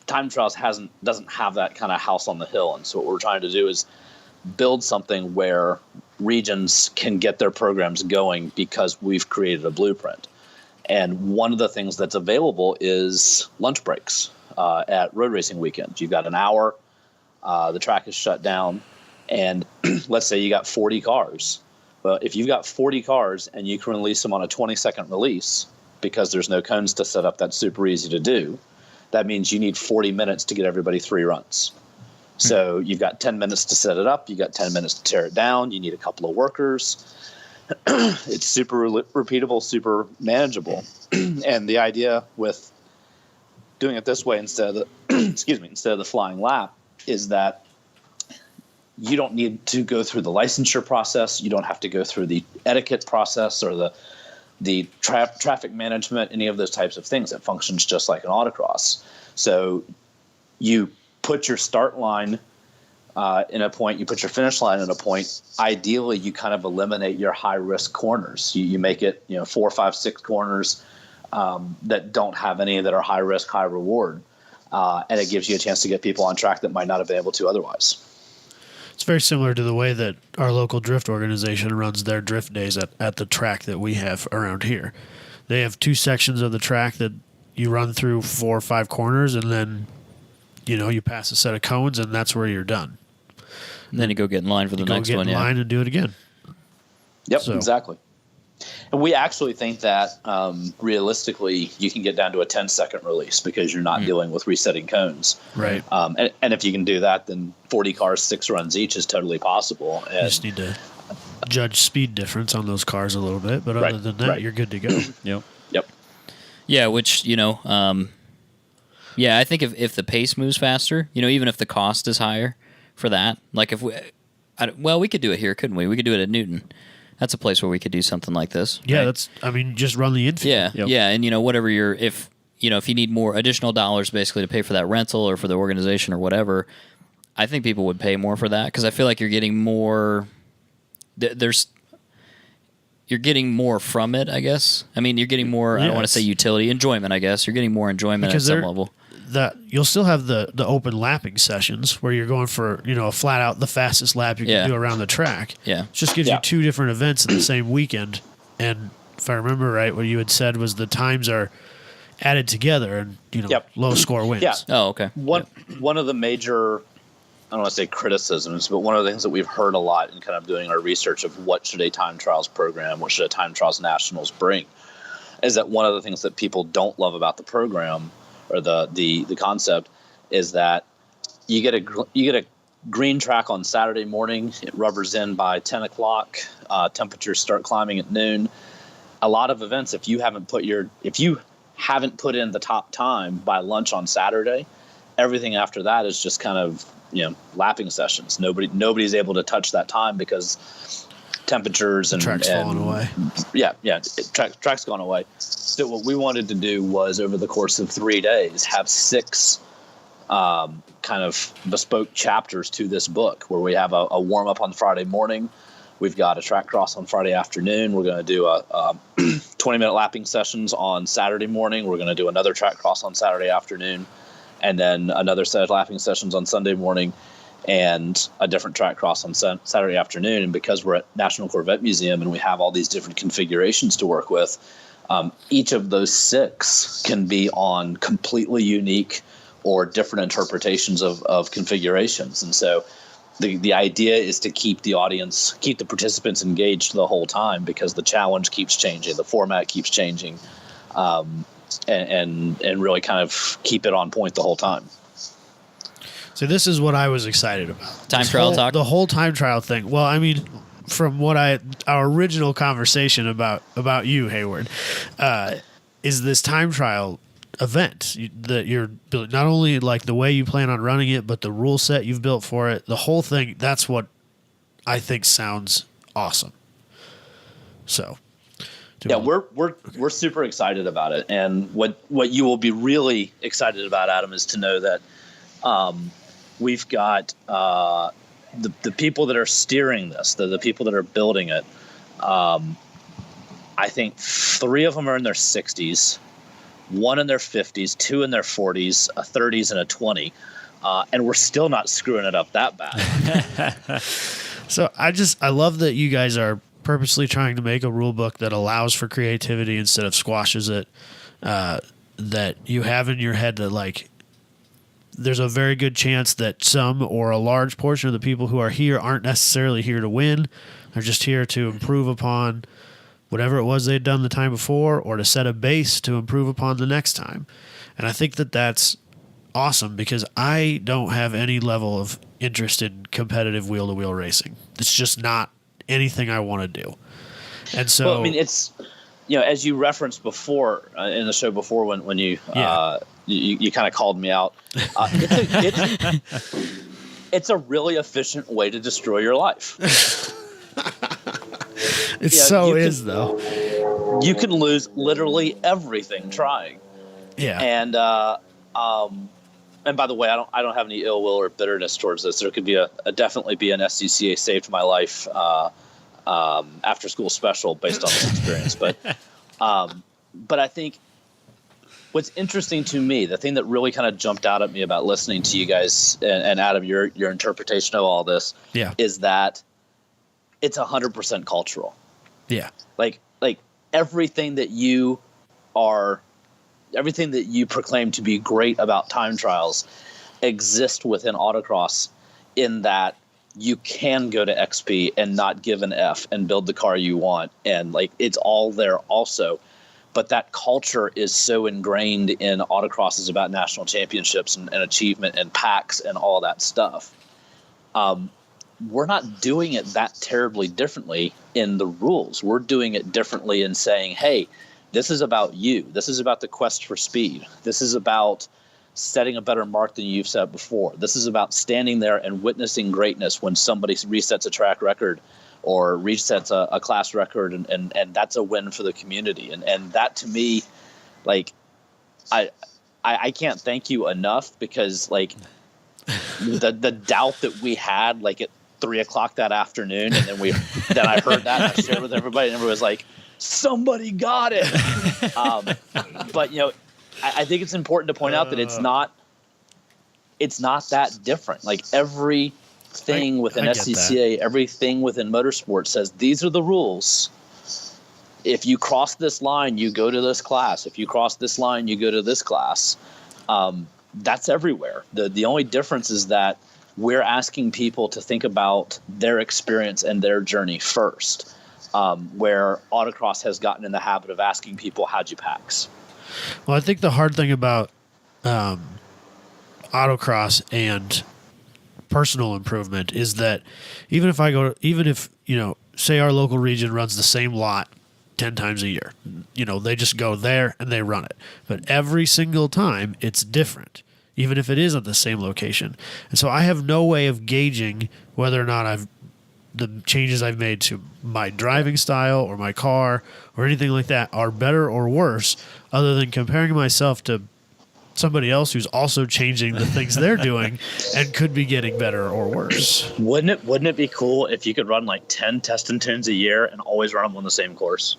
Time Trials doesn't have that kind of house on the hill, and so what we're trying to do is build something where regions can get their programs going because we've created a blueprint. And one of the things that's available is lunch breaks at road racing weekends. You've got an hour, the track is shut down, and let's say you got 40 cars. Well, if you've got 40 cars and you can release them on a 20-second release because there's no cones to set up, that's super easy to do. That means you need 40 minutes to get everybody 3 runs. So you've got 10 minutes to set it up. You've got 10 minutes to tear it down. You need a couple of workers. It's super repeatable, super manageable. And the idea with doing it this way instead of the flying lap is that you don't need to go through the licensure process. You don't have to go through the etiquette process or the traffic management, any of those types of things. It functions just like an autocross. So you put your start line in a point, you put your finish line in a point. Ideally, you kind of eliminate your high-risk corners. You make it 4, 5, 6 corners that don't have any that are high-risk, high-reward. And it gives you a chance to get people on track that might not have been able to otherwise. It's very similar to the way that our local drift organization runs their drift days at the track that we have around here. They have 2 sections of the track that you run through 4 or 5 corners, and then you pass a set of cones, and that's where you're done. And then you go get in line for the next Go one. get in line and do it again. Yep, So- exactly. And we actually think that realistically, you can get down to a 10-second release because you're not dealing with resetting cones. Right. And if you can do that, then 40 cars, 6 runs each is totally possible. You And just need to judge speed difference on those cars a little bit, but other Right, than that, right. you're good to go. Yep. yep. Yeah, which, I think if the pace moves faster, even if the cost is higher for that, like if we could do it here, couldn't we? We could do it at Newton. That's a place where we could do something like this. Yeah, right? just run the infield. Yeah, Yep. yeah, and whatever if you need more additional dollars basically to pay for that rental or for the organization or whatever, I think people would pay more for that because I feel like you're getting more. You're getting more from it, I guess. I mean, you're getting more. I don't want to say utility, enjoyment. I guess you're getting more enjoyment Because at some level. That you'll still have the open lapping sessions where you're going for a flat out the fastest lap you can do around the track. Yeah. It just gives you 2 different events in the same weekend. And if I remember right, what you had said was the times are added together, and low score wins. Yeah. Oh, okay. One of the major, I don't want to say criticisms, but one of the things that we've heard a lot in kind of doing our research of what should a time trials program, what should a time trials nationals bring, is that one of the things that people don't love about the program or the concept is that you get a green track on Saturday morning. It rubbers in by 10 o'clock. Temperatures start climbing at noon. A lot of events, if you haven't put in the top time by lunch on Saturday, everything after that is just kind of, lapping sessions. Nobody's able to touch that time because temperatures and track's falling away. Track's gone away. So what we wanted to do was, over the course of 3 days, have 6 kind of bespoke chapters to this book, where we have a warm up on Friday morning. We've got a track cross on Friday afternoon. We're going to do a 20-minute lapping sessions on Saturday morning. We're going to do another track cross on Saturday afternoon, and then another set of lapping sessions on Sunday morning, and a different track cross on Saturday afternoon. And because we're at National Corvette Museum and we have all these different configurations to work with, each of those 6 can be on completely unique or different interpretations of configurations. And so the idea is to keep the participants engaged the whole time, because the challenge keeps changing, the format keeps changing, and really kind of keep it on point the whole time. So this is what I was excited about. Time trial talk? The whole time trial thing. Well, I mean, from our original conversation about you, Heyward, is this time trial event that you're building, not only like the way you plan on running it, but the rule set you've built for it, the whole thing. That's what I think sounds awesome. So we're super excited about it. And what you will be really excited about, Adam, is to know that we've got the people that are steering this, the people that are building it. I think 3 of them are in their 60s, 1 in their 50s, 2 in their 40s, a 30s, and a 20. And we're still not screwing it up that bad. So I love that you guys are purposely trying to make a rule book that allows for creativity instead of squashes it, that you have in your head that, like, there's a very good chance that some or a large portion of the people who are here aren't necessarily here to win. They're just here to improve upon whatever it was they'd done the time before, or to set a base to improve upon the next time. And I think that that's awesome, because I don't have any level of interest in competitive wheel-to-wheel racing. It's just not anything I want to do. And so, well, I mean, it's, as you referenced before in the show before, when you you kind of called me out, it's a really efficient way to destroy your life. Though. You can lose literally everything trying. Yeah. And by the way, I don't have any ill will or bitterness towards this. There could be definitely be an SCCA saved my life after school special based on this experience. But I think what's interesting to me, the thing that really kind of jumped out at me about listening to you guys and Adam, your interpretation of all this, is that it's 100% cultural. Yeah. Like everything that you proclaim to be great about time trials exist within autocross, in that you can go to XP and not give an F and build the car you want. And it's all there also. But that culture is so ingrained in autocrosses about national championships and achievement and packs and all that stuff. We're not doing it that terribly differently in the rules. We're doing it differently in saying, hey, this is about you. This is about the quest for speed. This is about setting a better mark than you've set before. This is about standing there and witnessing greatness when somebody resets a track record or resets a class record, and that's a win for the community. And that, to me, I can't thank you enough, because the doubt that we had at 3:00 that afternoon, and then I heard that and I shared with everybody, and everybody was like, somebody got it. But I think it's important to point out that it's not that different. Everything within SCCA, everything within motorsport says these are the rules. If you cross this line, you go to this class. If you cross this line, you go to this class. That's everywhere. The only difference is that we're asking people to think about their experience and their journey first, where autocross has gotten in the habit of asking people, how'd you packs? Well, I think the hard thing about autocross and personal improvement is that even if say our local region runs the same lot 10 times a year, they just go there and they run it. But every single time it's different, even if it is at the same location. And so I have no way of gauging whether or not the changes I've made to my driving style or my car or anything like that are better or worse, other than comparing myself to somebody else who's also changing the things they're doing and could be getting better or worse. Wouldn't it be cool if you could run like 10 test and tunes a year and always run them on the same course?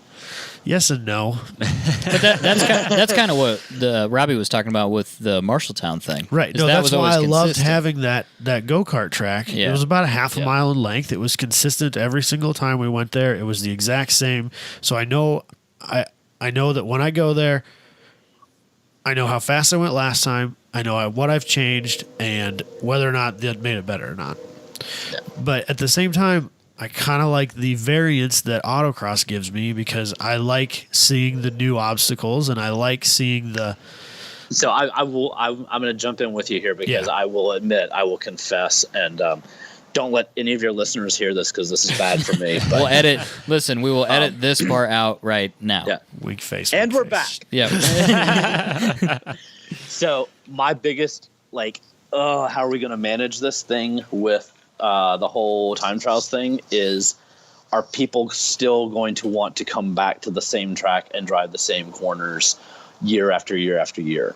Yes and no. But that's kind of what Robbie was talking about with the Marshalltown thing. Right. No, that's why I loved having that go-kart track. Yeah. It was about a half a mile in length. It was consistent every single time we went there. It was the exact same. So I know that when I go there, I know how fast I went last time. I know what I've changed and whether or not that made it better or not. Yeah. But at the same time, I kind of like the variance that autocross gives me because I like seeing the new obstacles and I like seeing the. So I'm going to jump in with you here because I will confess, and don't let any of your listeners hear this because this is bad for me. But, we will edit this part out right now. Yeah. Wink face. And we're face. back. Yeah. So my biggest, how are we going to manage this thing with the whole time trials thing is, are people still going to want to come back to the same track and drive the same corners year after year after year?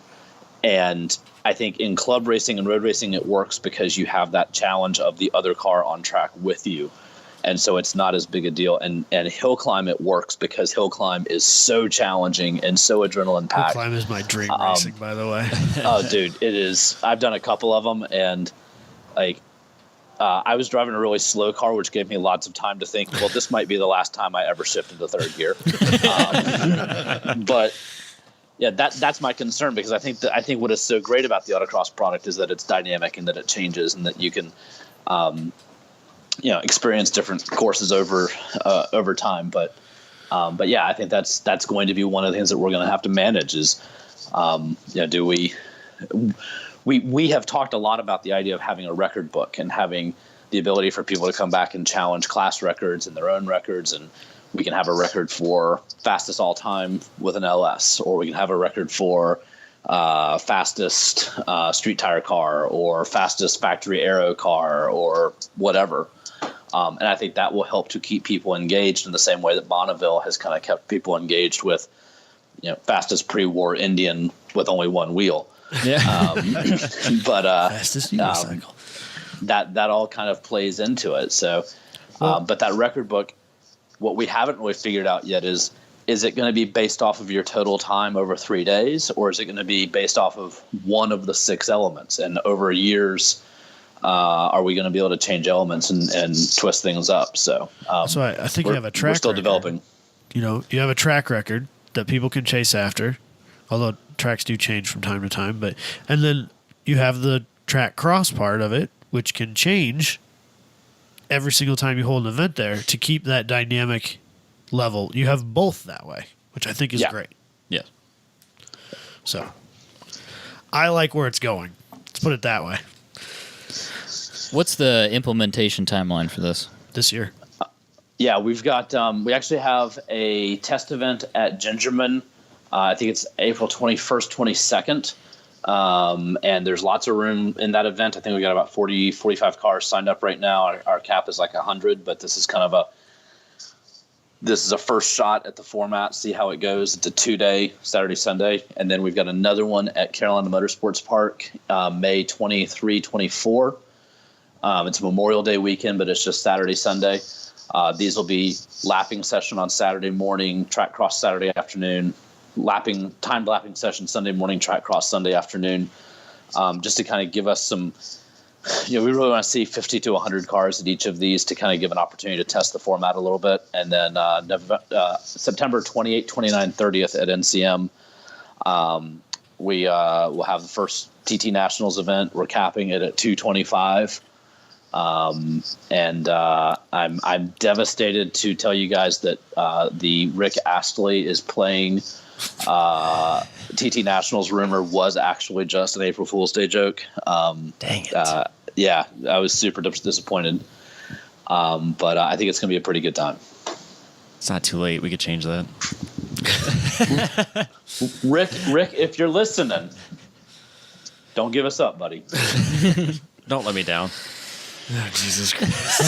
And I think in club racing and road racing, it works because you have that challenge of the other car on track with you. And so it's not as big a deal. And hill climb, it works because hill climb is so challenging and so adrenaline packed. Hill climb is my dream racing, by the way. Oh, dude, it is. I've done a couple of them, and I was driving a really slow car, which gave me lots of time to think, well, this might be the last time I ever shifted to third gear. But yeah, that's my concern, because I think what is so great about the autocross product is that it's dynamic and that it changes and that you can, experience different courses over time. But yeah, I think that's going to be one of the things that we're going to have to manage is, do we have talked a lot about the idea of having a record book and having the ability for people to come back and challenge class records and their own records, and we can have a record for fastest all time with an LS, or we can have a record for fastest street tire car or fastest factory aero car or whatever. And I think that will help to keep people engaged in the same way that Bonneville has kind of kept people engaged with, fastest pre-war Indian with only one wheel. Yeah. But fastest unicycle. That all kind of plays into it. So, but that record book, what we haven't really figured out yet is it going to be based off of your total time over 3 days, or is it going to be based off of one of the 6 elements? And over years, are we going to be able to change elements and twist things up? So I think you have a track. We're still record. developing. You have a track record that people can chase after, although tracks do change from time to time. And then you have the track cross part of it, which can change every single time you hold an event there to keep that dynamic level. You have both that way, which I think is great. Yes. So I like where it's going. Let's put it that way. What's the implementation timeline for this year? Yeah, we've got we actually have a test event at Gingerman. I think it's April 21st, 22nd. And there's lots of room in that event. I think we got about 40, 45 cars signed up right now. Our cap is like 100, but this is kind of a first shot at the format, see how it goes. It's a 2-day, Saturday, Sunday. And then we've got another one at Carolina Motorsports Park, May 23, 24. It's a Memorial Day weekend, but it's just Saturday, Sunday. These will be lapping session on Saturday morning, track cross Saturday afternoon, timed lapping session Sunday morning, track cross Sunday afternoon, just to kind of give us some, we really want to see 50 to 100 cars at each of these to kind of give an opportunity to test the format a little bit. And then September 28, 29, 30th at NCM, we will have the first TT Nationals event. We're capping it at 225. And I'm devastated to tell you guys that the Rick Astley is playing TT Nationals rumor was actually just an April Fool's Day joke. Dang it. Yeah, I was super disappointed. But I think it's going to be a pretty good time. It's not too late. We could change that. Rick, if you're listening, don't give us up, buddy. Don't let me down. Oh, Jesus Christ.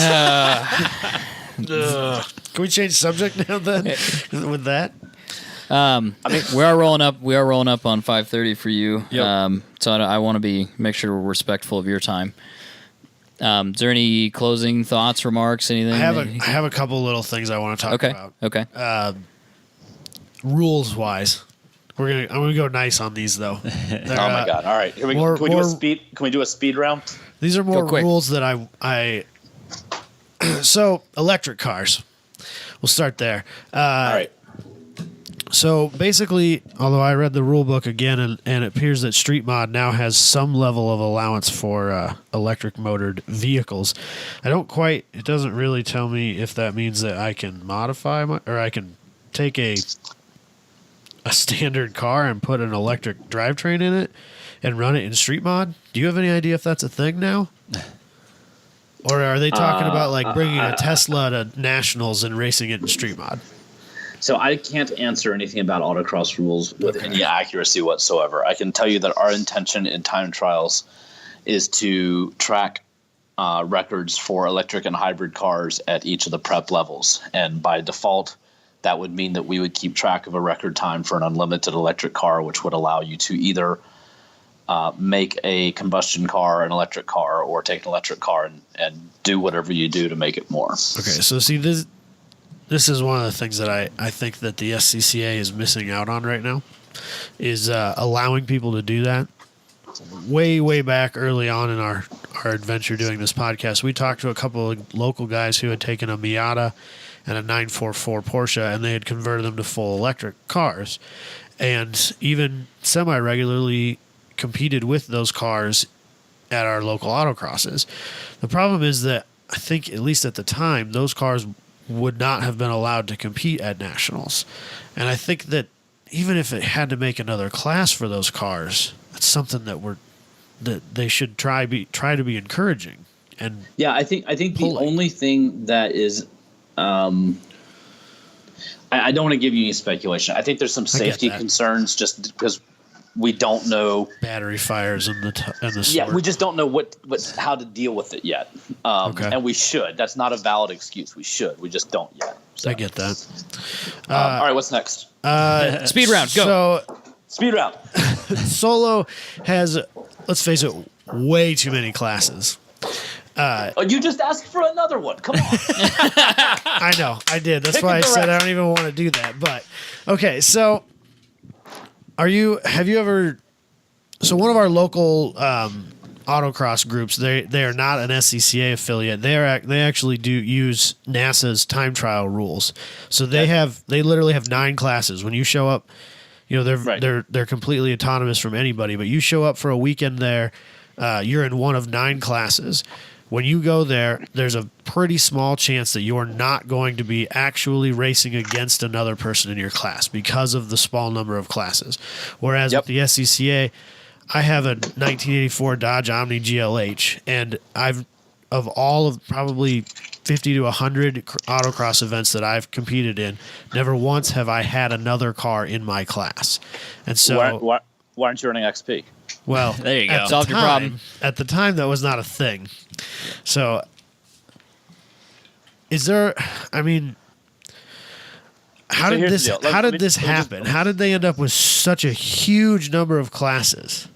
Can we change subject now then with that? I mean, we are rolling up. We are rolling up on 5:30 for you. Yep. So I want to make sure we're respectful of your time. Is there any closing thoughts, remarks, anything? I have a couple little things I want to talk about. Okay. Rules wise, I'm gonna go nice on these though. Oh my God! All right, here we go. Can we do a speed round? These are more rules that I So electric cars. We'll start there. All right. So basically, although I read the rule book again, and it appears that Street Mod now has some level of allowance for electric motored vehicles. It doesn't really tell me if that means that I can modify or I can take a standard car and put an electric drivetrain in it and run it in Street Mod. Do you have any idea if that's a thing now? Or are they talking about like bringing a Tesla to Nationals and racing it in Street Mod? So I can't answer anything about autocross rules with any accuracy whatsoever. I can tell you that our intention in time trials is to track records for electric and hybrid cars at each of the prep levels. And by default, that would mean that we would keep track of a record time for an unlimited electric car, which would allow you to either make a combustion car an electric car or take an electric car and do whatever you do to make it more. Okay, so see, this is one of the things that I think that the SCCA is missing out on right now, is allowing people to do that. Way back early on in our adventure doing this podcast, we talked to a couple of local guys who had taken a Miata and a 944 Porsche, and they had converted them to full electric cars, and even semi-regularly competed with those cars at our local autocrosses. The problem is that I think, at least at the time, those cars would not have been allowed to compete at nationals. And I think that even if it had to make another class for those cars, that's something that they should try to be encouraging. And yeah, I think the only thing that is I don't want to give you any speculation. I think there's some safety concerns just because we don't know battery fires and the yeah, we just don't know how to deal with it yet. And we should. That's not a valid excuse. We should. We just don't yet. So. I get that. All right, what's next? Speed round. Go. So speed round. Solo has, let's face it, way too many classes. You just asked for another one. Come on. I know. I did. That's why I said I don't even want to do that. But okay, so have you ever? So one of our local autocross groups, they are not an SCCA affiliate. They actually do use NASA's time trial rules. So they literally have 9 classes. When you show up, they're completely autonomous from anybody. But you show up for a weekend there, you're in one of 9 classes. When you go there, there's a pretty small chance that you're not going to be actually racing against another person in your class because of the small number of classes. Whereas with the SCCA, I have a 1984 Dodge Omni GLH, and of all of probably 50 to 100 autocross events that I've competed in, never once have I had another car in my class. And so, why aren't you running XP? Well, there you go. Solved your problem. At the time, that was not a thing. So, is there? I mean, how did this happen? How did they end up with such a huge number of classes?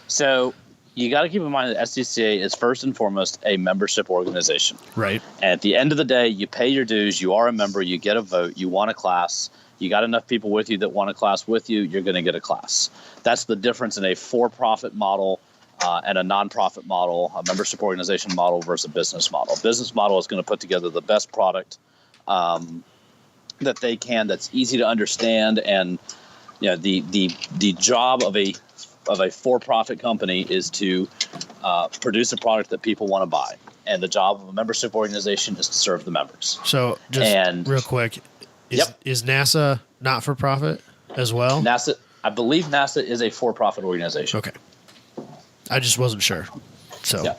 So, you got to keep in mind that SCCA is first and foremost a membership organization. Right. And at the end of the day, you pay your dues. You are a member. You get a vote. You want a class. You got enough people with you that want a class with you, you're going to get a class. That's the difference in a for-profit model and a non-profit model, a membership organization model versus a business model. A business model is going to put together the best product that they can, that's easy to understand, and the job of a for-profit company is to produce a product that people want to buy, and the job of a membership organization is to serve the members. So, real quick. Is NASA not for profit? as well? NASA, I believe NASA is a for-profit organization. Okay. I just wasn't sure. So. Yeah.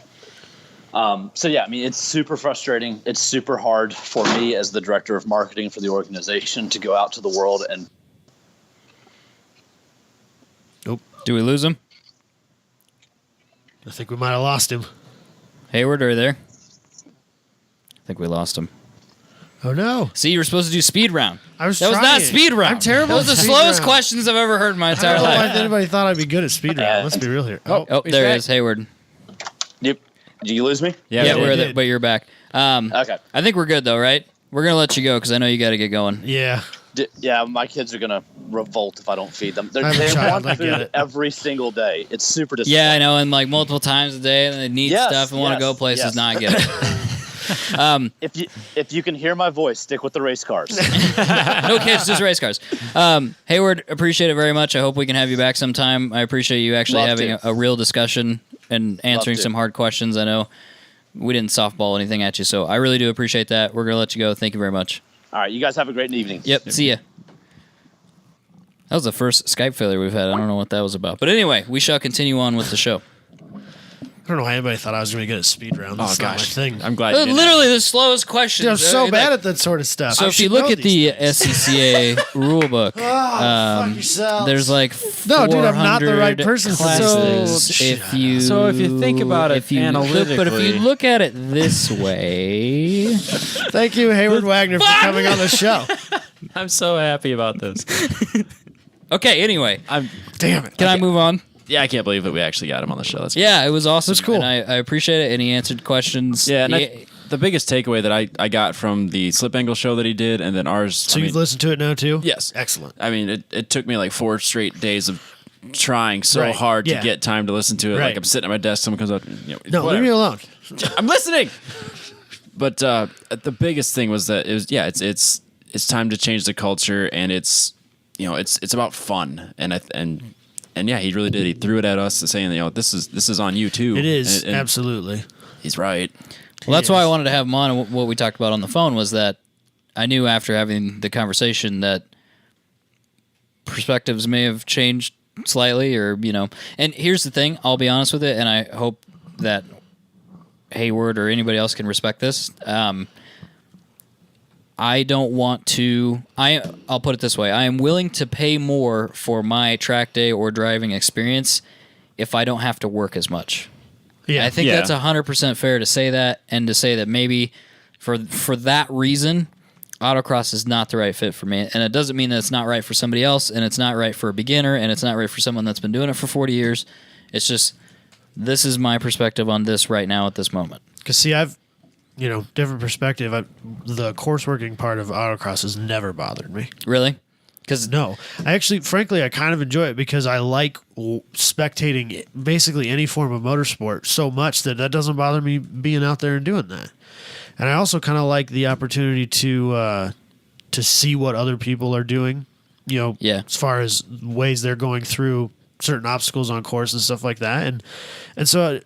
I mean, it's super frustrating. It's super hard for me as the director of marketing for the organization to go out to the world and. Nope. Do we lose him? I think we might have lost him. Heyward, are you there? I think we lost him. Oh, no. See, you were supposed to do speed round. I was That was trying. not speed round. I'm terrible That was the at speed slowest round. questions I've ever heard in my I entire don't know why life. anybody thought I'd be good at speed round. Let's be real here. Oh, He's there back. he is, Hayward. Yep. Did you lose me? Yeah, we we're did. there, but you're back. Okay. I think we're good though, right? We're gonna let you go because I know you got to get going. Yeah. Yeah, my kids are gonna revolt if I don't feed them. They I'm a child, want I get food it. every single day. It's super disappointing. Yeah, I know, and like multiple times a day, and they need Yes, stuff and want to yes, go places, yes. not get it. If you can hear my voice, stick with the race cars. No kids, just race cars. Hayward, appreciate it very much. I hope we can have you back sometime. I appreciate you actually Love having to. a real discussion and answering to. some hard questions. I know we didn't softball anything at you, so I really do appreciate that. We're gonna let you go. Thank you very much. All right, you guys have a great evening. Yep. See ya. That was the first Skype failure we've had. I don't know what that was about. But anyway, we shall continue on with the show. I don't know why anybody thought I was going to get a speed round. That's not my thing. I'm glad you didn't. Literally the slowest questions. Dude, I'm so Like, bad at that sort of stuff. So I if you should look know at the these SCCA rule book, fuck yourselves. there's like No, dude, I'm not the right 400 person for this. classes. So if you think about it but if you analytically- look at it this way, Thank you, Heyward Wagner, for coming on the show. I'm so happy about this. okay. Anyway, Damn it. can I move on? Yeah, I can't believe that we actually got him on the show. That's Yeah, it was awesome. That's cool. And I appreciate it. And he answered questions. Yeah, and the biggest takeaway that I got from the Slip Angle show that he did, and then ours. So you've listened to it now, too? Yes. Excellent. I mean, it took me like 4 straight days of trying so Right, hard yeah. to get time to listen to it. Right. Like I'm sitting at my desk, someone comes up. No, whatever. leave me alone. I'm listening. But the biggest thing was that it's time to change the culture, and it's about fun, and yeah, he really did. He threw it at us, saying this is on you too. It is, and absolutely. He's right. Well, that's why I wanted to have him on. And what we talked about on the phone was that I knew after having the conversation that perspectives may have changed slightly, or And here's the thing: I'll be honest with it, and I hope that Heyward or anybody else can respect this. I don't want to. I'll put it this way: I am willing to pay more for my track day or driving experience if I don't have to work as much. Yeah. I think Yeah. that's 100% fair to say that, and to say that maybe for that reason, autocross is not the right fit for me. And it doesn't mean that it's not right for somebody else, and it's not right for a beginner, and it's not right for someone that's been doing it for 40 years. It's just, this is my perspective on this right now at this moment. Because, see, I've, different perspective. The course working part of autocross has never bothered me. Really? Because No. I actually, frankly, I kind of enjoy it because I like spectating basically any form of motorsport so much that doesn't bother me being out there and doing that. And I also kind of like the opportunity to see what other people are doing, Yeah. as far as ways they're going through certain obstacles on course and stuff like that. And so,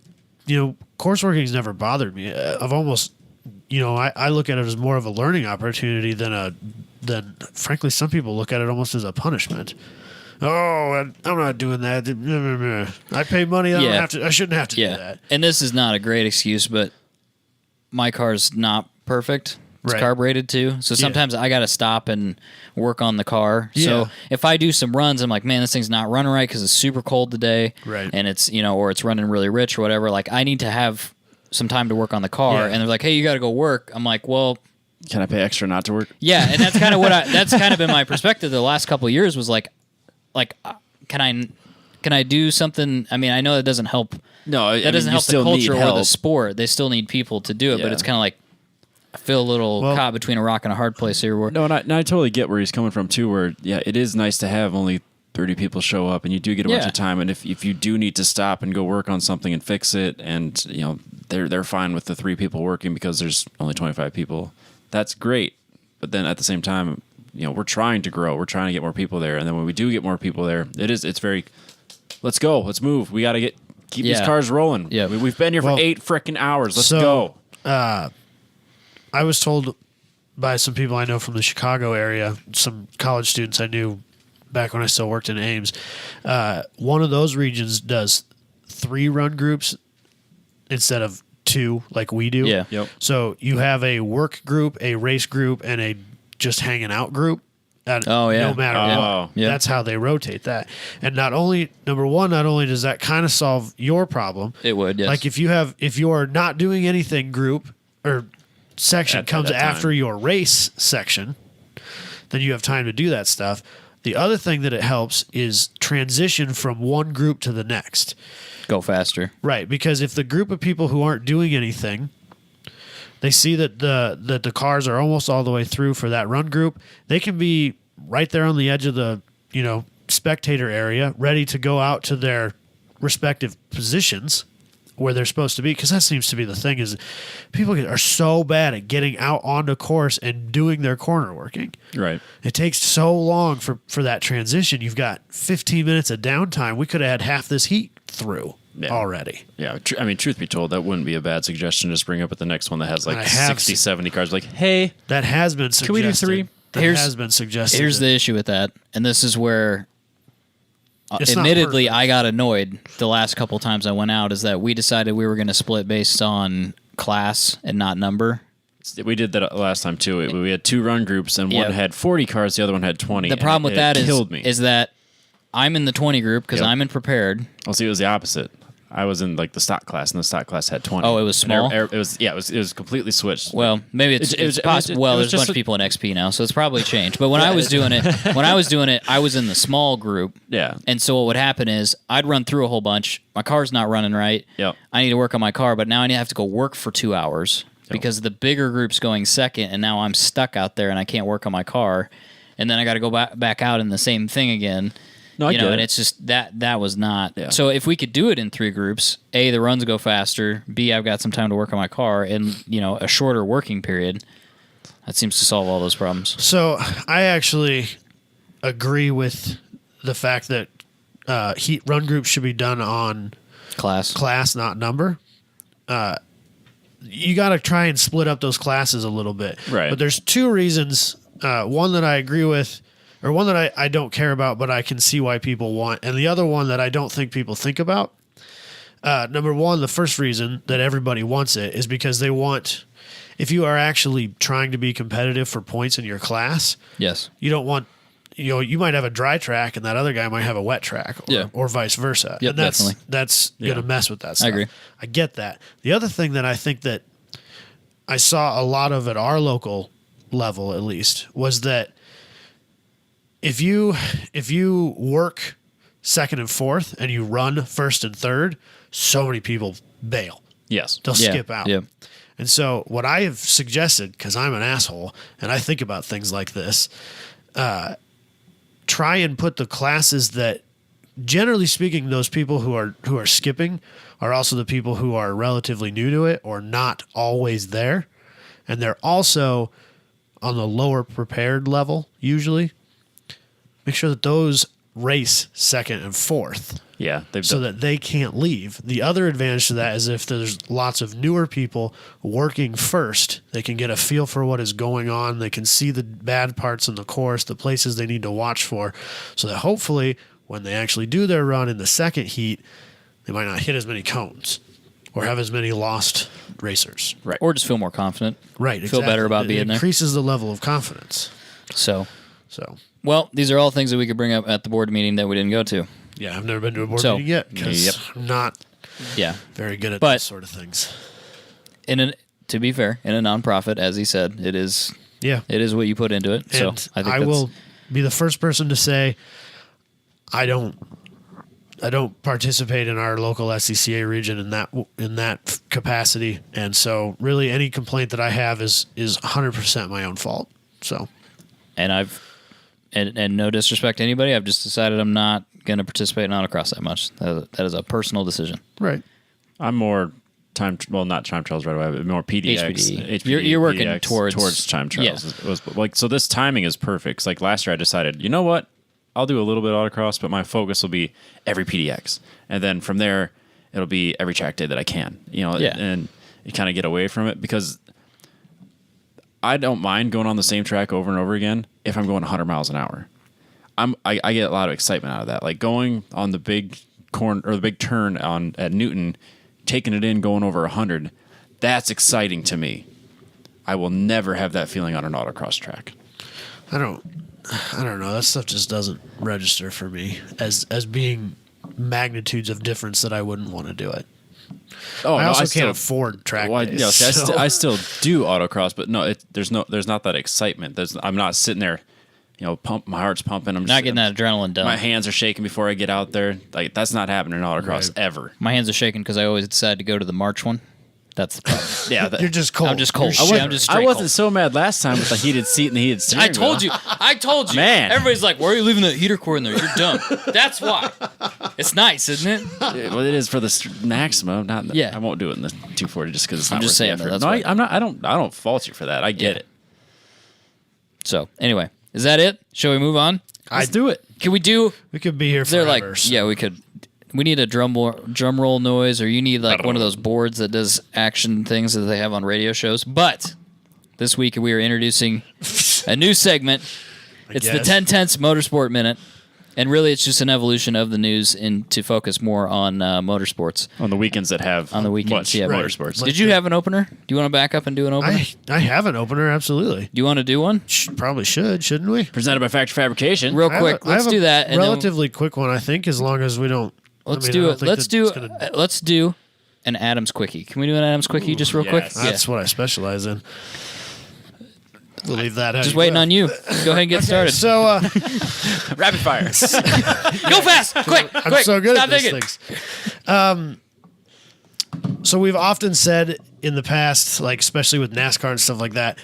course working has never bothered me. I've almost, I look at it as more of a learning opportunity than frankly, some people look at it almost as a punishment. Oh, I'm not doing that. I pay money. I shouldn't have to do that. And this is not a great excuse, but my car's not perfect. It's Right. carbureted too. So sometimes I got to stop and work on the car. Yeah. So if I do some runs, I'm like, man, this thing's not running right because it's super cold today. Right. And it's, or it's running really rich or whatever. Like, I need to have some time to work on the car. Yeah. And they're like, hey, you got to go work. I'm like, well, Can I pay extra not to work? yeah. And that's kind of that's kind of been my perspective the last couple of years was like, can I do something? I mean, I know it doesn't help. No, That doesn't help the culture or the sport. They still need people to do it, but Yeah. it's kind of like I feel a little Well- caught between a rock and a hard place here. Where, No, and I totally get where he's coming from too. Where it is nice to have only 30 people show up, and you do get a bunch Yeah. of time. And if you do need to stop and go work on something and fix it, and they're fine with the 3 people working because there's only 25 people. That's great. But then at the same time, we're trying to grow. We're trying to get more people there. And then when we do get more people there, it's very, let's go, let's move. We got to keep these Yeah. cars rolling. Yeah. We've been here for Well, 8 freaking hours. Let's so- go. I was told by some people I know from the Chicago area, some college students I knew back when I still worked in Ames. One of those regions does 3 run groups instead of 2 like we do. Yeah. Yep. So you have a work group, a race group, and a just hanging out group. Oh, yeah. No matter Oh, what. yeah. That's how they rotate that. And not only does that kind of solve your problem. It would, yes. Like if you are not doing anything group or section At comes that time. after your race section, then you have time to do that stuff. The other thing that it helps is transition from one group to the next. Go faster. Right, because if the group of people who aren't doing anything, they see that the cars are almost all the way through for that run group, they can be right there on the edge of the, spectator area, ready to go out to their respective positions where they're supposed to be, because that seems to be the thing is people are so bad at getting out onto course and doing their corner working. Right. It takes so long for that transition. You've got 15 minutes of downtime. We could have had half this heat through already. Yeah. I mean, truth be told, that wouldn't be a bad suggestion to just bring up at the next one that has like I have 60, 70 cars. Like, hey, That has been suggested. Can we do 3? That has been suggested. Here's the issue with that, and this is where, It's not admittedly, perfect. I got annoyed the last couple times I went out, is that we decided we were going to split based on class and not number. we did that last time too. We had 2 run groups, and Yeah. one had 40 cars, the other one had 20. The problem with that killed me. is that I'm in the 20 group because Yep. I'm in prepared. I'll see. It was the opposite. I was in like the stock class, and the stock class had 20. Oh, it was And small? it was completely switched. Well, maybe it's possible. Well, there's a bunch of people in XP now, so it's probably changed. But when I was doing it, I was in the small group. Yeah. And so what would happen is I'd run through a whole bunch. My car's not running right. Yep. I need to work on my car, but now I have to go work for 2 hours because the bigger group's going second, and now I'm stuck out there and I can't work on my car. And then I got to go back out in the same thing again. No, I get and it. it's just that was not. Yeah. So if we could do it in 3 groups, A, the runs go faster, B, I've got some time to work on my car, and a shorter working period, that seems to solve all those problems. So I actually agree with the fact that heat run groups should be done on class, not number. You got to try and split up those classes a little bit. Right. But there's 2 reasons. One that I agree with, or one that I don't care about, but I can see why people want, and the other one that I don't think people think about. Number one, the first reason that everybody wants it is because they want, if you are actually trying to be competitive for points in your class, Yes. you don't want, you might have a dry track and that other guy might have a wet track, or vice versa. Yep, and that's definitely. that's going to mess with that stuff. I agree. I get that. The other thing that I think that I saw a lot of at our local level, at least, was that if you work second and fourth and you run first and third, so many people bail. Yes. They'll Yeah, skip out. yeah. And so what I have suggested, because I'm an asshole and I think about things like this, try and put the classes that, generally speaking, those people who are skipping are also the people who are relatively new to it or not always there. And they're also on the lower prepared level, usually. Make sure that those race second and fourth. Yeah. So that they can't leave. The other advantage to that is if there's lots of newer people working first, they can get a feel for what is going on. They can see the bad parts in the course, the places they need to watch for, so that hopefully when they actually do their run in the second heat, they might not hit as many cones or have as many lost racers. Right. Or just feel more confident. Right. Feel better about It being there. increases the level of confidence. So, So, well, these are all things that we could bring up at the board meeting that we didn't go to. yeah, I've never been to a board So, meeting yet because yep. I'm not Yeah. very good at But- those sort of things. To be fair, in a nonprofit, as he said, it is Yeah. what you put into it. And So I think will be the first person to say I don't participate in our local SCCA region in that capacity, and so really any complaint that I have is 100% my own fault. So, and no disrespect to anybody, I've just decided I'm not going to participate in autocross that much. That is a personal decision. right. I'm more not time trials right away, but more PDX. HPD. You're working PDX towards time trials. yeah. It was like, so this timing is perfect. 'Cause like last year I decided, you know what? I'll do a little bit of autocross, but my focus will be every PDX. And then from there, it'll be every track day that I can, Yeah. and you kind of get away from it because I don't mind going on the same track over and over again if I'm going 100 miles an hour. I get a lot of excitement out of that. Like going on the big corner or the big turn at Newton, taking it in, going over 100. That's exciting to me. I will never have that feeling on an autocross track. I don't know. That stuff just doesn't register for me as being magnitudes of difference that I wouldn't want to do it. Oh, I no, also I can't still, afford track well, days. yeah, see, so- I still do autocross, but no, there's not that excitement. I'm not sitting there, my heart's pumping. I'm just Not getting that adrenaline done. My hands are shaking before I get out there. Like that's not happening in autocross ever. My hands are shaking because I always decide to go to the March one. That's the problem. Yeah, You're just cold. I'm just cold. You're I'm just I straight wasn't cold. so mad last time with the heated seat and the heated steering I told wheel. you. Man. Everybody's like, why are you leaving that heater core in there? You're dumb. That's why. It's nice, isn't it? Yeah, well, it is for the Maxima. Not. Yeah. I won't do it in the 240 just because it's not. I'm just worth saying, the though, effort. that's No, why. I'm not. I don't fault you for that. I get Yeah. it. So, anyway, is that it? Shall we move on? Let's do it. Can we do... We could be here They're forever. like, so- yeah, we could... We need a drum roll noise, or you need like one of those boards that does action things that they have on radio shows. But this week we are introducing a new segment. It's the guess. 10-tenths Motorsport Minute. And really, it's just an evolution of the news to focus more on motorsports. On the weekends that have On the weekends, much yeah. Right. motorsports. Like Did you have an opener? Do you want to back up and do an opener? I have an opener, absolutely. Do you want to do one? Probably shouldn't we? Presented by Factory Fabrication. Real I have quick, a- I let's have a do that. And then relatively quick one, I think, as long as we don't. let's I do don't it. think Let's that do it's gonna- let's do an Adams quickie. Can we do an Adams quickie just real quick? yes. That's what I specialize in. We'll leave that. Just waiting on you. Go ahead and get started. So Rapid fire. Go fast, quick, I'm quick. so good Stop at these thinking. things. So we've often said in the past, like especially with NASCAR and stuff like that,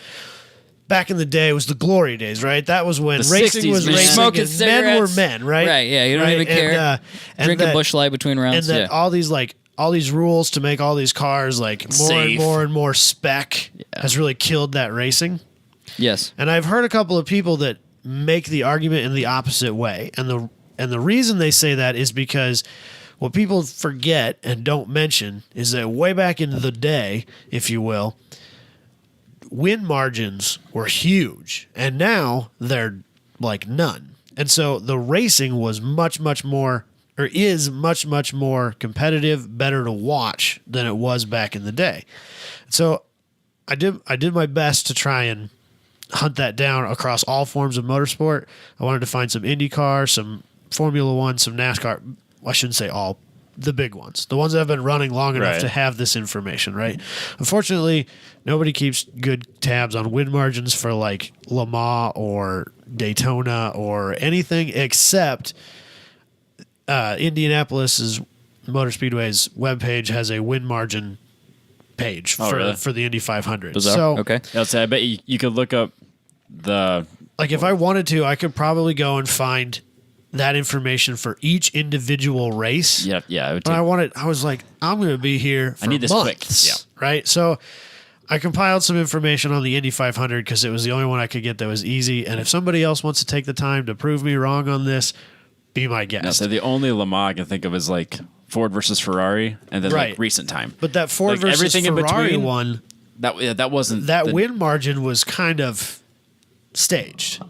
back in the day was the glory days, right? That was when The racing 60s, was man. racing Smoking and men were cigarettes. men, right? Right, yeah, you don't even care. And Drinking that- Busch Light between and rounds. that Yeah. all these rules to make all these cars like more and Safe. more and more spec has really killed that racing. Yes. And I've heard a couple of people that make the argument in the opposite way. And the reason they say that is because what people forget and don't mention is that way back in the day, if you will, win margins were huge. And now they're like none. And so the racing was much more competitive, better to watch than it was back in the day. So I did my best to try and hunt that down across all forms of motorsport. I wanted to find some IndyCar, some Formula One, some NASCAR. I shouldn't say all, the big ones, the ones that have been running long enough Right. to have this information, right? Unfortunately, nobody keeps good tabs on win margins for like Le Mans or Daytona or anything except Indianapolis's Motor Speedway's webpage has a win margin page Oh, really? for the Indy 500. Bizarre. So, Okay. I bet you could look up the like if I wanted to, I could probably go and find that information for each individual race. yeah. It would But take, I was like, I'm going to be here for need this quick. months, Yeah. right? So I compiled some information on the Indy 500 because it was the only one I could get that was easy. And if somebody else wants to take the time to prove me wrong on this, be my guest. no, so the only Le Mans I can think of is like Ford versus Ferrari, and then Right. like recent time. But that Ford Like, versus everything in Ferrari between, one, That wasn't that the- win margin was kind of staged.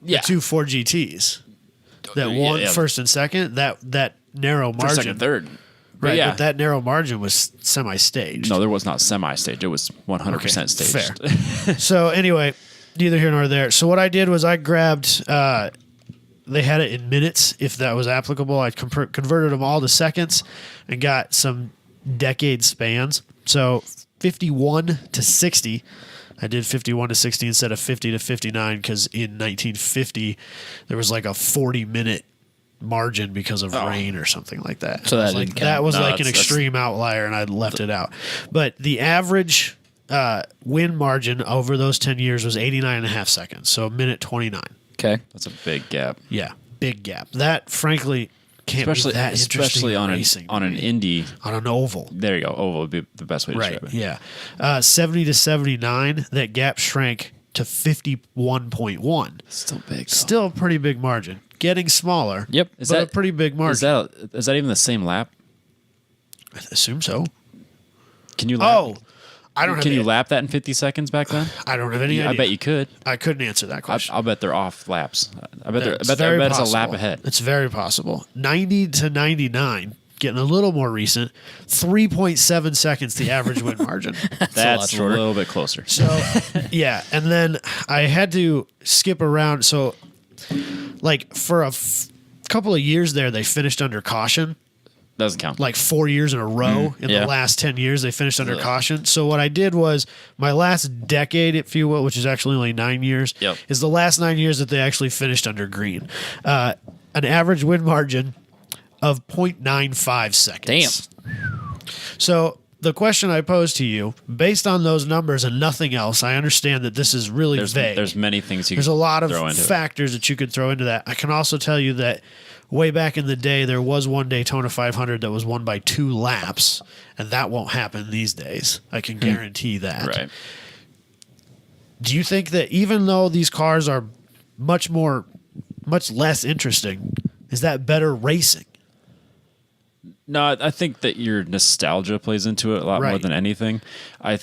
Yeah, The two Ford GTs that Yeah, won yeah. first and second, that narrow margin. first, second, third. Right, yeah. but that narrow margin was semi-staged. No, there was not semi-staged. It was 100% Okay, staged. fair. So anyway, neither here nor there. So what I did was I grabbed. They had it in minutes, if that was applicable. I converted them all to seconds, and got some decade spans. So 51 to 60. I did 51 to 60 instead of 50 to 59 because in 1950 there was like a 40-minute margin because of rain or something like that. So that I was didn't like, count. that was No, like an that's- extreme outlier, and I left it out. But the average win margin over those 10 years was 89 and a half seconds, so a minute 29. Okay. That's a big gap. Yeah, big gap. That frankly can't Especially be that interesting especially on racing an Indy. on an oval. There you go. Oval would be the best way to Right. describe it. Yeah. 70 to 79, that gap shrank to 51.1. Still big. Though. Still a pretty big margin. Getting smaller. Yep. But a pretty big margin. Is that even the same lap? I assume so. Can you lap? I don't have Can you any- lap that in 50 seconds back then? I don't have any idea. I bet you could. I couldn't answer that question. I'll bet they're off laps. I bet It's it's a lap ahead. It's very possible. 90 to 99, getting a little more recent, 3.7 seconds the average win margin. That's a shorter. little bit closer. So, yeah. And then I had to skip around. So, like, for a couple of years there, they finished under caution. Doesn't count. Like 4 years in a row. In yeah. the last 10 years, they finished under caution. So, what I did was my last decade, if you will, which is actually only 9 years, Yep. is the last 9 years that they actually finished under green. An average win margin of 0.95 seconds. Damn. So the question I pose to you, based on those numbers and nothing else, I understand that this is really vague. There's many things you There's can a lot of throw into it. factors that you could throw into that. I can also tell you that way back in the day, there was one Daytona 500 that was won by 2 laps, and that won't happen these days. I can guarantee that. Right. Do you think that even though these cars are much less interesting, is that better racing? No, I think that your nostalgia plays into it a lot more Right. than anything. I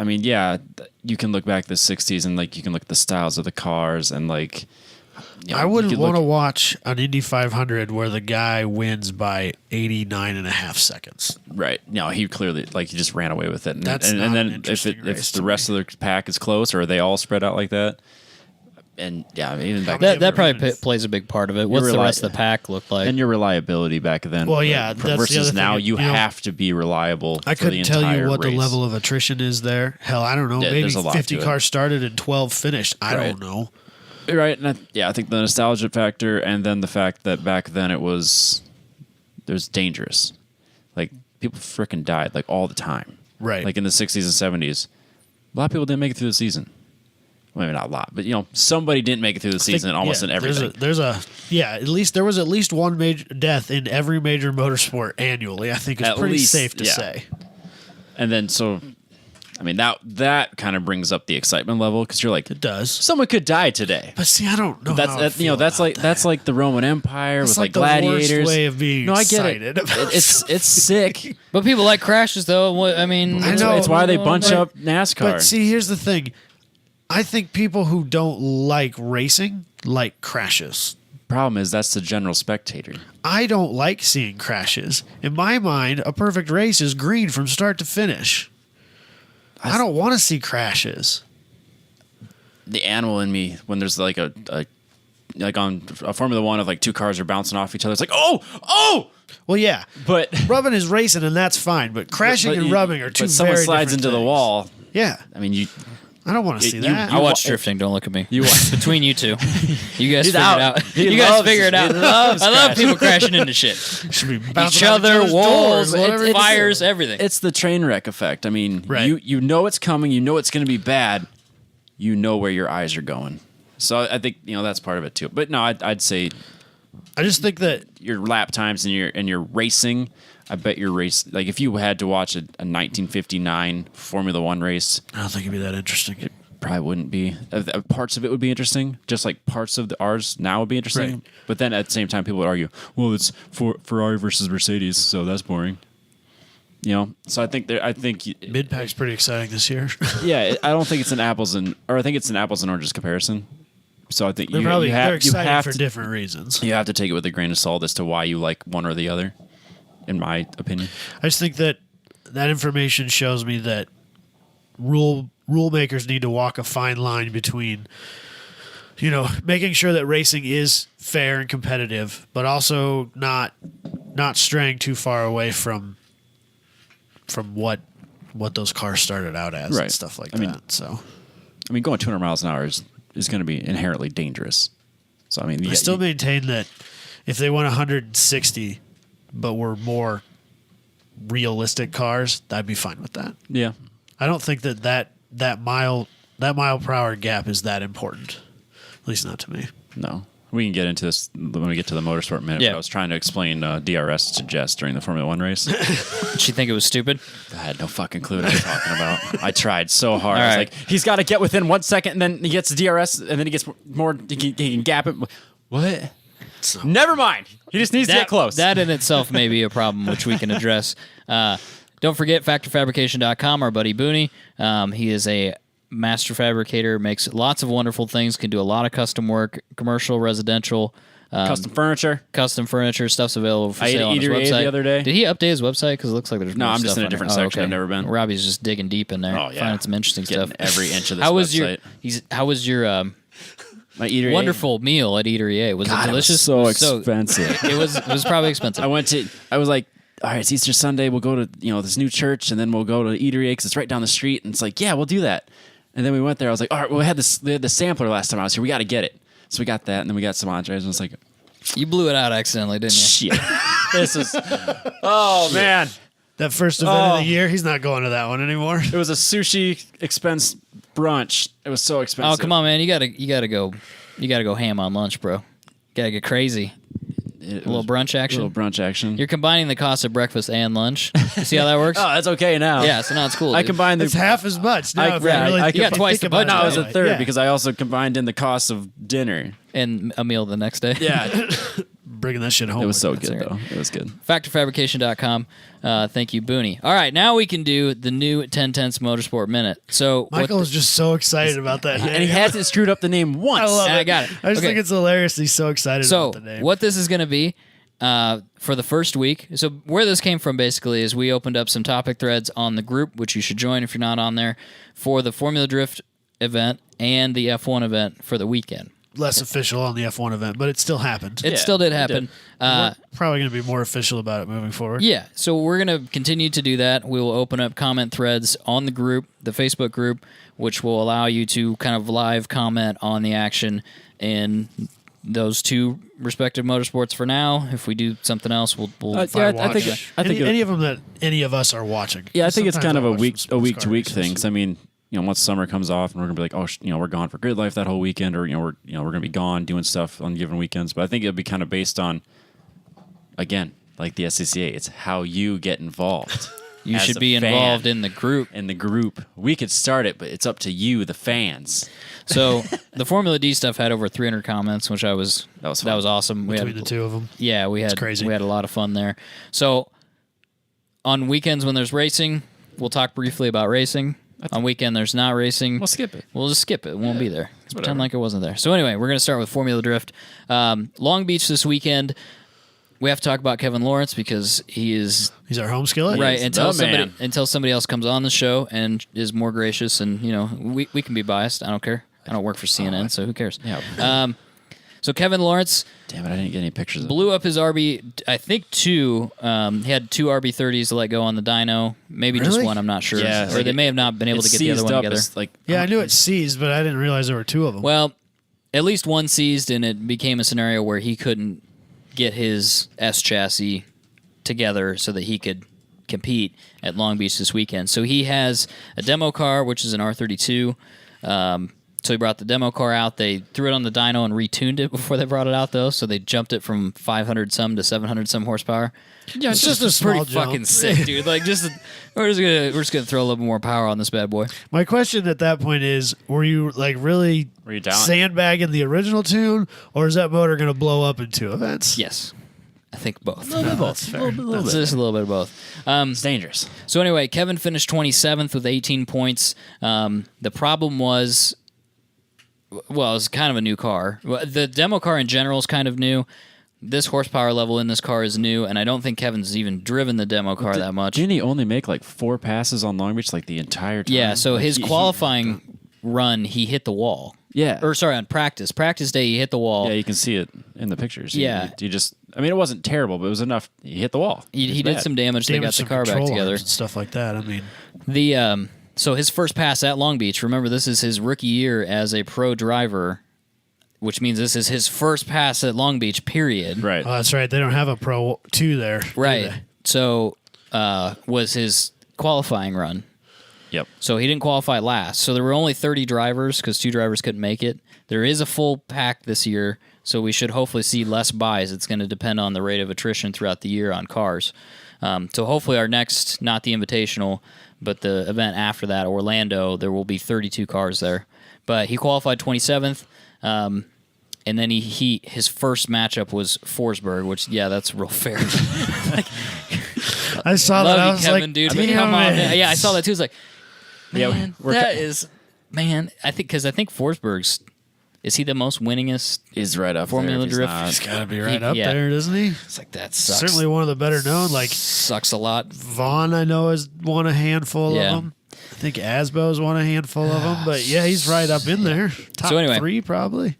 mean, yeah, you can look back the '60s and like you can look at the styles of the cars and like. You know, I you wouldn't could want to look- watch an Indy 500 where the guy wins by 89.5 seconds. Right. No, he clearly like he just ran away with it. And, That's and, not and an then interesting race if to the rest of the pack is close or are they all spread out like that? And yeah, I mean, even back many That probably minutes. plays a big part of it. What's the rest of the pack look like? and your reliability back then. Well, yeah, that's the other versus thing, now, you know, have to be reliable. I for the couldn't tell you entire what the race. level of attrition is there. Hell, I don't know. Yeah, Maybe there's a lot 50 to it. cars started and 12 finished. I Right. don't know. Right, and I think the nostalgia factor, and then the fact that back then it was dangerous. Like people freaking died like all the time. Right. Like in the '60s and '70s, a lot of people didn't make it through the season. Well, maybe not a lot, but you know, somebody didn't make it through the season almost in everything. At least there was at least one major death in every major motorsport annually. I think it's At pretty least, safe to yeah. say. And then I mean that kind of brings up the excitement level because you're like, It does. someone could die today. But see, I don't know. how I feel That's about like that. the Roman Empire It's with like like the gladiators. worst way of being no, I get excited it. about It's sick. But people like crashes, though. I mean, I know. It's why they bunch but- up NASCAR. But see, here's the thing. I think people who don't like racing like crashes. Problem is that's the general spectator. I don't like seeing crashes. In my mind, a perfect race is green from start to finish. I don't want to see crashes. The animal in me when there's like a like on a Formula One of like 2 cars are bouncing off each other. It's like oh, Well, yeah, but rubbing is racing and that's fine, but crashing and rubbing are two But someone very slides different into the things. wall. Yeah, I mean, I don't want to see you- that. I watch drifting. Don't look at me. Between you two, you guys figure out. it out. He You guys loves- figure it out. he loves I love crashing. people crashing into shit. Should be Each bouncing out other, other's walls, doors, whatever you do. fires, everything. it's the train wreck effect. I mean, Right. you know it's coming. You know it's going to be bad. You know where your eyes are going. So I think that's part of it too. But no, I'd say I just think that your lap times and your racing. I bet your race, like if you had to watch a 1959 Formula One race, I don't think it'd be that interesting. probably wouldn't be. Parts of it would be interesting, just like parts of ours now would be interesting. Right. But then at the same time, people would argue, well, it's Ferrari versus Mercedes, so that's boring. So I think Mid pack's pretty exciting this year. yeah, I don't think it's I think it's an apples and oranges comparison. So I think they're you have exciting for to, different reasons. you have to take it with a grain of salt as to why you like one or the other, in my opinion. I just think that information shows me that rule makers need to walk a fine line between, making sure that racing is fair and competitive, but also not straying too far away from what those cars started out as Right. and stuff like I mean, that. So I mean, going 200 miles an hour is going to be inherently dangerous. So I mean, I still maintain that if they went 160, but were more realistic cars, I'd be fine with that. yeah. I don't think that mile per hour gap is that important. At least not to me. No. We can get into this when we get to the motorsport minute. Yeah. But I was trying to explain DRS to Jess during the Formula One race. Did she think it was stupid? I had no fucking clue what I was talking about. I tried so hard. All I was right. like, he's got to get within 1 second, and then he gets the DRS, and then he gets more. He can gap it. What? Never mind. He just needs to get close. That in itself may be a problem, which we can address. Don't Don't forget factorfabrication.com, our buddy Booney. He is a master fabricator, makes lots of wonderful things, can do a lot of custom work, commercial, residential. Custom furniture. Stuff's available for sale on his Eatery website. The other day. Did he update his website? Because it looks like there's No, more I'm just stuff in a on different there. section. I've never been. Robbie's just digging deep in there. Oh, yeah. Finding some interesting Getting stuff. every inch of this How was website. How was your My Eatery wonderful meal at Eatery A? Was it delicious? so expensive. It was probably expensive. I was like, all right, it's Easter Sunday. We'll go to this new church, and then we'll go to Eatery A because it's right down the street. And it's like, yeah, we'll do that. And then we went there. I was like, all right, well, we had the sampler last time I was here. We got to get it. So we got that, and then we got some entrees. And I was like, You blew it out accidentally, didn't you? shit, this is. Oh man, That first event of the year, he's not going to that one anymore. it was a sushi expense brunch. It was so expensive. Oh, come on, man! You gotta go ham on lunch, bro. You gotta get crazy. A little brunch action. Little brunch action. You're combining the cost of breakfast and lunch. You see how that works? Oh, that's okay now. Yeah, so now it's cool. I dude. combined It's the. half as much. Now, if you yeah, really I think got twice the about budget. No, it was a that third way. because I also combined in the cost of dinner. and a meal the next day. Yeah, Bringing that shit home. it was so with you. good though. It was good. Factorfabrication.com. Thank you, Booney. All right, now we can do the new 1010s Motorsport Minute. So Michael was just so excited about that name. And he hasn't screwed up the name once. I love And it. I got it. I just Okay. think it's hilarious. He's so excited So about the name. what this is going to be for the first week. So where this came from basically is we opened up some topic threads on the group, which you should join if you're not on there, for the Formula Drift event and the F1 event for the weekend. Less official on the F1 event, but it still happened. It still did it happen. We're probably going to be more official about it moving forward. Yeah, so we're going to continue to do that. We will open up comment threads on the group, the Facebook group, which will allow you to kind of live comment on the action in those two respective motorsports for now. If we do something else, we'll yeah, If I I watch think- I think any of them that any of us are watching. Yeah, I think it's Sometimes kind of I a watch week some to week races. thing. 'Cause I mean, once summer comes off, and we're gonna be like, oh, we're gone for grid life that whole weekend, or we're gonna be gone doing stuff on given weekends. But I think it'll be kind of based on, again, like the SCCA. It's how you get involved. You as should a be fan involved in the group. in the group. We could start it, but it's up to you, the fans. So the Formula D stuff had over 300 comments, which That was fun. that was awesome. We Between had the two of them. Yeah, we had crazy. we had a lot of fun there. So on weekends when there's racing, we'll talk briefly about racing. On weekend there's not racing. We'll skip it. We'll just skip it. It won't be there. Pretend whatever. like it wasn't there. So anyway, we're going to start with Formula Drift. Long Beach this weekend. We have to talk about Kevin Lawrence because he is He's our home skillet. right the man. until somebody else comes on the show and is more gracious. And we can be biased. I don't care. I don't work for CNN, so who cares? Yeah. So Kevin Lawrence Damn it, I didn't get any pictures of it. blew up his RB, I think two. He had two RB30s to let go on the dyno. Maybe just Really? one, I'm not sure. Yeah, Or like they may have not been able to It's get the other seized one up. together. It's like, Yeah, I knew it seized, but I didn't realize there were two of them. Well, at least one seized, and it became a scenario where he couldn't get his S chassis together so that he could compete at Long Beach this weekend. So he has a demo car, which is an R32. So he brought the demo car out. They threw it on the dyno and retuned it before they brought it out, though. So they jumped it from 500 some to 700 some horsepower. yeah, it's just a It's small pretty jump. fucking sick, dude. Like, we're just gonna throw a little bit more power on this bad boy. My question at that point is: were you like really Were you down? sandbagging the original tune, or is that motor going to blow up in two events? Yes, I think both. No, that's fair. It's just a little bit of both. It's dangerous. So anyway, Kevin finished 27th with 18 points. The problem was, well, it was kind of a new car. The demo car in general is kind of new. This horsepower level in this car is new, and I don't think Kevin's even driven the demo car that much. Didn't he only make like 4 passes on Long Beach like the entire time? Yeah, so Like, his he- qualifying run, he hit the wall. Yeah. Or sorry, on practice day, he hit the wall. Yeah, you can see it in the pictures. Yeah. You just, I mean, it wasn't terrible, but it was enough. He hit the wall. He It was did bad. some damage. They got Damage the some car back control together. arms and stuff like that. I mean, The so his first pass at Long Beach. Remember, this is his rookie year as a pro driver, which means this is his first pass at Long Beach. Period. Right. oh, that's right. They don't have a Pro 2 there. do Right. they? So was his qualifying run. Yep. So he didn't qualify last. So there were only 30 drivers because 2 drivers couldn't make it. There is a full pack this year, so we should hopefully see less buys. It's going to depend on the rate of attrition throughout the year on cars. So hopefully our next, not the Invitational, but the event after that, Orlando, there will be 32 cars there. But he qualified 27th, and then his first matchup was Forsberg, which, yeah, that's real fair. I saw that. Love I you, was Kevin, like, dude. damn Come on, it. man. Yeah, I saw that too. It's like, Yeah, man, man. I think Forsberg's, is he the most winningest? Is right up Formula there if he's drift. not. He's got to be right up yeah. there, doesn't he? It's like that sucks. Certainly one of the better known. Like Sucks a lot. Vaughn, I know, has won a handful Yeah. of them. I think Asbo's won a handful of them. But yeah, he's right up in there. Top So anyway. 3 probably.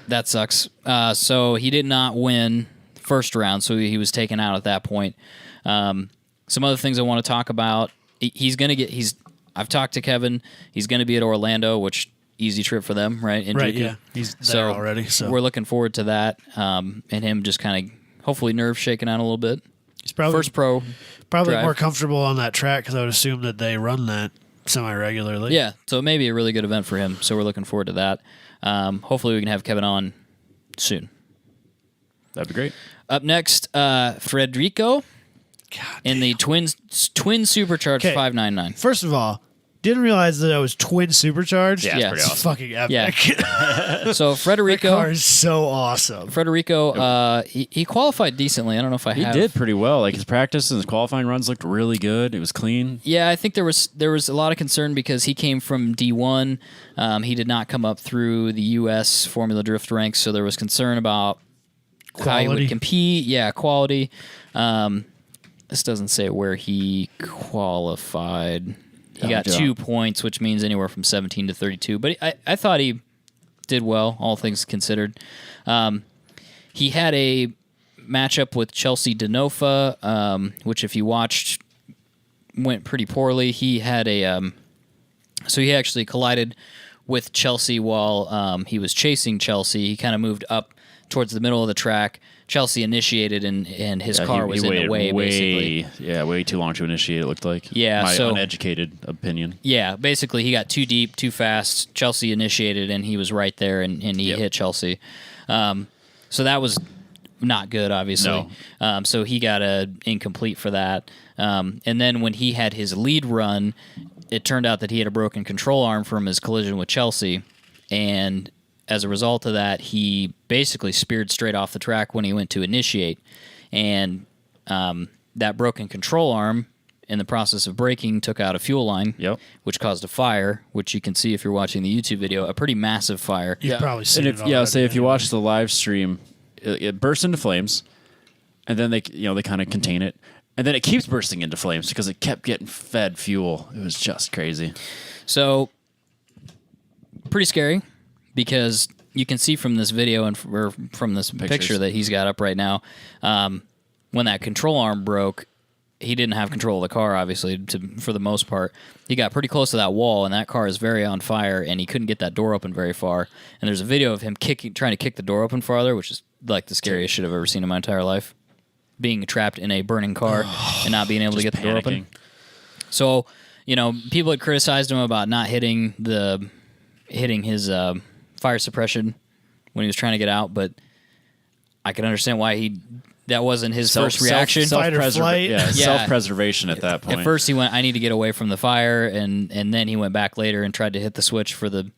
That sucks. So he did not win first round, so he was taken out at that point. Some other things I want to talk about. I've talked to Kevin. He's going to be at Orlando, which easy trip for them, right? In Right, Juku. yeah. He's there already. So we're looking forward to that, and him just kind of hopefully nerves shaking out a little bit. he's probably First pro. drive. more comfortable on that track because I would assume that they run that semi-regularly. Yeah, so it may be a really good event for him. So we're looking forward to that. Hopefully we can have Kevin on soon. That'd be great. Up next, Frederico in the twin supercharged 599. First of all, didn't realize that I was twin supercharged. Yeah, Yeah. it's pretty It's awesome. fucking epic. Yeah. So That car Frederico, is so awesome. he qualified decently. I don't know if I He have. did pretty well. Like his practice and his qualifying runs looked really good. It was clean. Yeah, I think there was a lot of concern because he came from D1. He did not come up through the U.S. Formula Drift ranks, so there was concern about how he Quality. would compete. Yeah, quality. This doesn't say where he qualified. He got yeah. 2 points, which means anywhere from 17 to 32. But I thought he did well, all things considered. He had a matchup with Chelsea Denofa, which if you watched went pretty poorly. He had so he actually collided with Chelsea while he was chasing Chelsea. He kind of moved up towards the middle of the track. Chelsea initiated, and his car was in the way, basically. Yeah, way too long to initiate, it looked like. Yeah, My so- uneducated opinion. Yeah, basically he got too deep, too fast. Chelsea initiated, and he was right there, and he hit Chelsea. So that was not good, obviously. No. So he got an incomplete for that. And then when he had his lead run, it turned out that he had a broken control arm from his collision with Chelsea, and as a result of that, he basically speared straight off the track when he went to initiate. And that broken control arm, in the process of braking, took out a fuel line, which caused a fire, which you can see if you're watching the YouTube video, a pretty massive fire. You've probably seen And it if already. if you watch the live stream, it burst into flames, and then they kind of contain it, and then it keeps bursting into flames because it kept getting fed fuel. It was just crazy. So, pretty scary, because you can see from this video and from this picture that he's got up right now, when that control arm broke, he didn't have control of the car, obviously, for the most part. He got pretty close to that wall, and that car is very on fire, and he couldn't get that door open very far. And there's a video of him trying to kick the door open farther, which is like the scariest shit I've ever seen in my entire life. Being trapped in a burning car and not being able to get the door open. So, people had criticized him about not hitting his fire suppression when he was trying to get out, but I can understand why that wasn't his first reaction. Fight or flight. Yeah. Self-preservation at that point. At first he went, I need to get away from the fire, and then he went back later and tried to hit the switch for the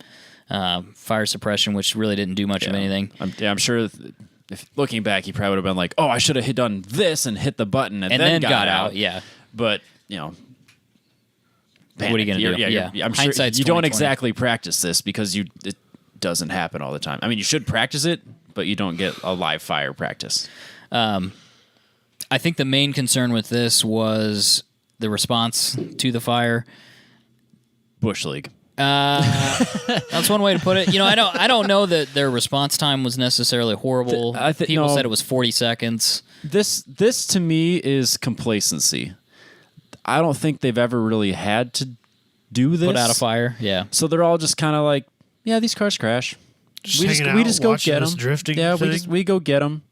fire suppression, which really didn't do much of anything. I'm sure if looking back, he probably would have been like, oh, I should have done this and hit the button and then got out. Yeah. But, What are you going to do? Yeah. I'm sure Hindsight's you don't 20/20. exactly practice this because it doesn't happen all the time. I mean, you should practice it, but you don't get a live fire practice. I think the main concern with this was the response to the fire. Bush League. That's one way to put it. I don't know that their response time was necessarily horrible. People said it was 40 seconds. This to me is complacency. I don't think they've ever really had to do this. Put out a fire. Yeah. So they're all just kind of like, yeah, these cars crash. We just go get them. Drifting Yeah, thing. we go get them.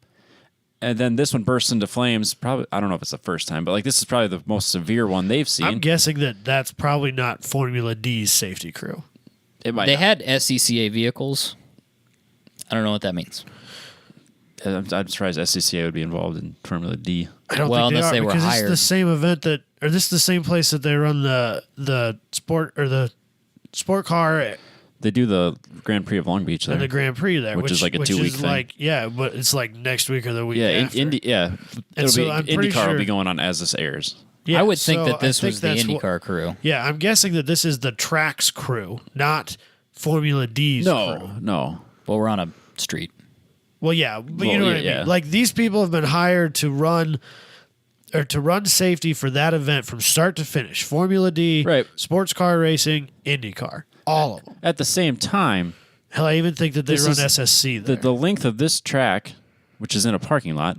And then this one bursts into flames. Probably, I don't know if it's the first time, but this is probably the most severe one they've seen. I'm guessing that's probably not Formula D's safety crew. It might. They had SCCA vehicles. I don't know what that means. I'm surprised SCCA would be involved in Formula D. I don't Well, think unless they they are were because hired. it's the same event this is the same place that they run the sport or the sport car They do the Grand Prix of Long Beach there. and the Grand Prix there, Which is like a 2-week thing. But it's like next week or the week Yeah, after. Indy. Yeah, And so I'm pretty IndyCar will sure- be going on as this airs. Yeah, I would think so that this I think was the that's IndyCar crew. Yeah, I'm guessing that this is the track's crew, not Formula D's crew. No. Well, we're on a street. Well, yeah, but you Well, know what I yeah. mean. Like these people have been hired to run safety for that event from start to finish. Formula D, Right. sports car racing, IndyCar, all of them. At the same time, Hell, I even think that they This run is SSC there. the length of this track, which is in a parking lot,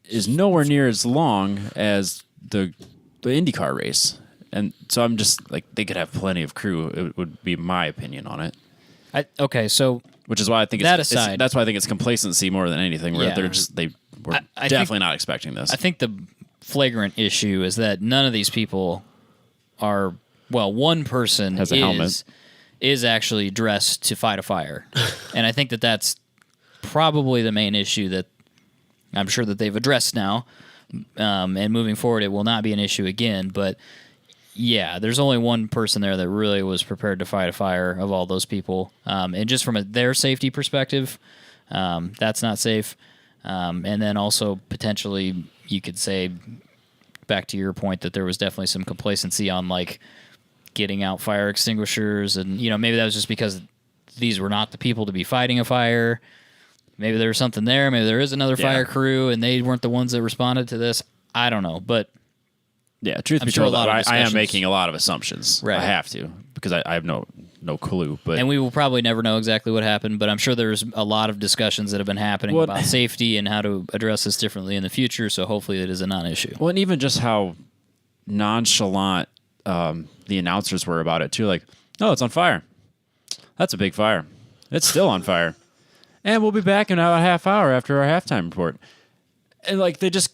is nowhere near as long as the IndyCar race. And so I'm just like, they could have plenty of crew. It would be my opinion on it. Okay, so Which is why I think That it's, aside- that's why I think it's complacency more than anything. Where Yeah. they were I definitely think- not expecting this. I think the flagrant issue is that none of these people are, well, one person Has a helmet. is actually dressed to fight a fire. And I think that that's probably the main issue that I'm sure that they've addressed now. And moving forward, it will not be an issue again. But yeah, there's only one person there that really was prepared to fight a fire of all those people. And just from their safety perspective, that's not safe. And then also potentially you could say, back to your point, that there was definitely some complacency on like getting out fire extinguishers, and maybe that was just because these were not the people to be fighting a fire. Maybe there was something there. Maybe there is another fire crew, and they weren't the ones that responded to this. I don't know, but yeah, truth I'm be sure a told, lot of I am discussions- making a lot of assumptions. Right. I have to because I have no clue. But and we will probably never know exactly what happened. But I'm sure there's a lot of discussions that have been happening What- about safety and how to address this differently in the future. So hopefully it is a non-issue. well, and even just how nonchalant the announcers were about it too. Like, oh, it's on fire. That's a big fire. It's still on fire. And we'll be back in about a half hour after our halftime report. And like they just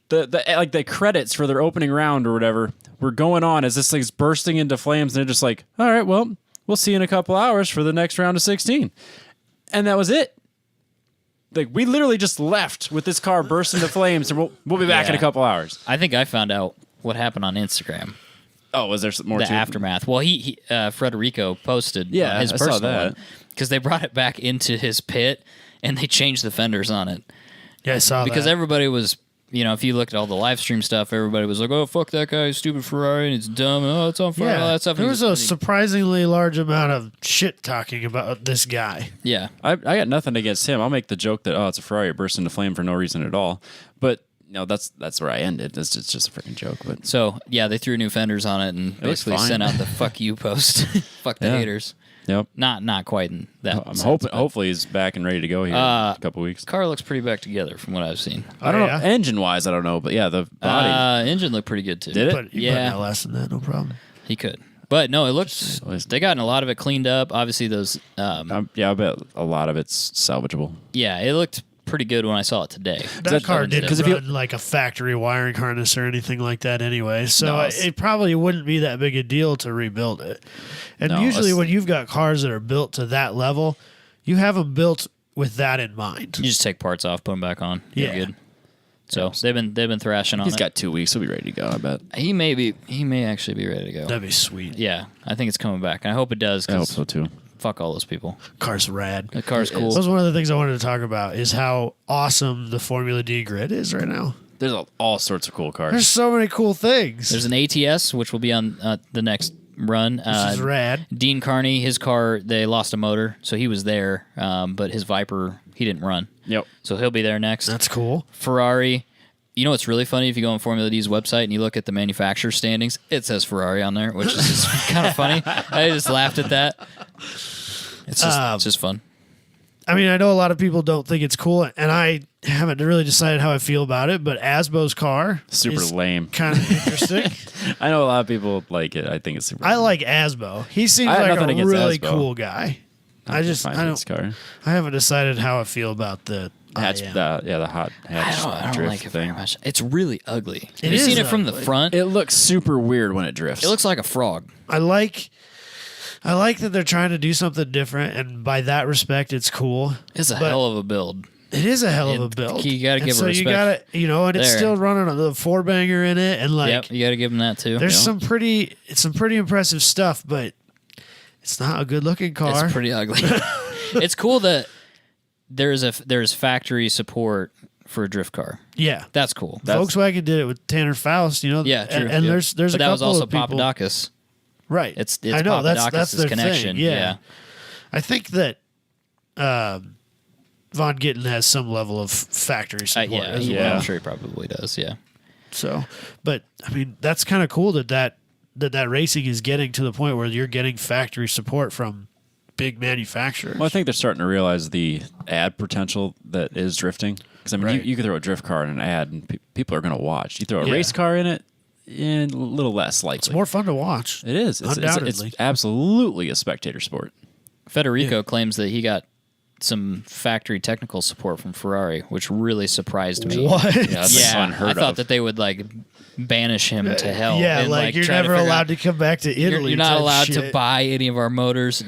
the credits for their opening round or whatever were going on as this thing's bursting into flames, and they're just like, all right, well, we'll see you in a couple hours for the next round of 16. And that was it. Like we literally just left with this car burst into flames, and we'll be back in a Yeah. couple hours. I think I found out what happened on Instagram. Oh, was there more The to it? aftermath. Well, he Federico posted Yeah, his I saw personal that. one because they brought it back into his pit and they changed the fenders on it yeah, I saw because that. everybody was, if you look at all the live stream stuff, everybody was like, "Oh, fuck that guy, stupid Ferrari, and it's dumb. Oh, it's on fire." All that stuff. There And was he a surprisingly large amount of shit talking about this guy. yeah. I got nothing against him. I'll make the joke that it's a Ferrari, it burst into flame for no reason at all. But that's where I ended. It's just a freaking joke. But So yeah, they threw new fenders on it and looks basically fine. sent out the "fuck you" post. Fuck the Yeah. haters. yep, Not quite in that. I'm sense, hoping. but Hopefully, he's back and ready to go here in a couple weeks. car looks pretty back together from what I've seen. I don't know yeah? engine wise. I don't know, but yeah, the body Engine looked pretty good too. Did it? But you Yeah. put out less than that, no problem. He could. But no, it looks. They gotten a lot of it cleaned up. Obviously, those. yeah, I bet a lot of it's salvageable. Yeah, it looked pretty good when I saw it today. That car didn't because if you- run like a factory wiring harness or anything like that anyway. So No, it probably wouldn't be that big a deal to rebuild it. And No, usually it's- when you've got cars that are built to that level, you have them built with that in mind. You just take parts off, put them back on. You're Yeah. good. So they've been thrashing on He's it. got 2 weeks. He'll be ready to go. I bet. He may actually be ready to go. That'd be sweet. Yeah, I think it's coming back. And I hope it does. I hope 'Cause so too. fuck all those people. Car's rad. The car's cool. That was one of the things I wanted to talk about is how awesome the Formula D grid is right now. There's all sorts of cool cars. There's so many cool things. There's an ATS which will be on the next run. This is rad. Dean Carney, his car, they lost a motor, so he was there. But his Viper, he didn't run. Yep. So he'll be there next. That's cool. Ferrari. You know what's really funny? If you go on Formula D's website and you look at the manufacturer standings, it says Ferrari on there, which is just kind of funny. I just laughed at that. It's just fun. I mean, I know a lot of people don't think it's cool, and I haven't really decided how I feel about it, but Asbo's car Super is lame. kind of interesting. I know a lot of people like it. I think it's super. I like Asbo. He seems I have like nothing a against really Asbo. cool guy. I fine with this don't. car. I haven't decided how I feel about the Hatch, IM. the hot hatch I don't drift like it thing. very much. It's really ugly. It Have you is seen it from the ugly. front? It looks super weird when it drifts. It looks like a frog. I like that they're trying to do something different, and by that respect, it's cool. It's a But hell of a build. It is a hell of a build. You gotta And give it so respect. you gotta, and it's there. still running the four banger in it, and like Yep, you got to give them that too. there's Yep. some pretty impressive stuff, but it's not a good looking car. It's pretty ugly. It's cool that there's factory support for a drift car. Yeah. That's cool. Volkswagen did it with Tanner Faust, you know. Yeah, true. And Yeah. there's but a that couple was also of people. Papadakis. Right. It's I know that's Papadakis' their connection. thing. Yeah. I think that Von Gittin has some level of factory support as well. I'm sure he probably does. Yeah. So, but I mean, that's kind of cool that racing is getting to the point where you're getting factory support from big manufacturers. Well, I think they're starting to realize the ad potential that is drifting. Because I mean, Right. you can throw a drift car in an ad, and people are going to watch. You throw a Yeah. race car in it, a little less likely. It's more fun to watch. It is. Undoubtedly. It's absolutely a spectator sport. Federico claims that he got some factory technical support from Ferrari, which really surprised me. What? Yeah, that's Yeah, unheard I thought of. that they would like banish him to hell. Yeah, and, like you're try to never figure allowed out- to come back to Italy. You're not type allowed to shit. buy any of our motors.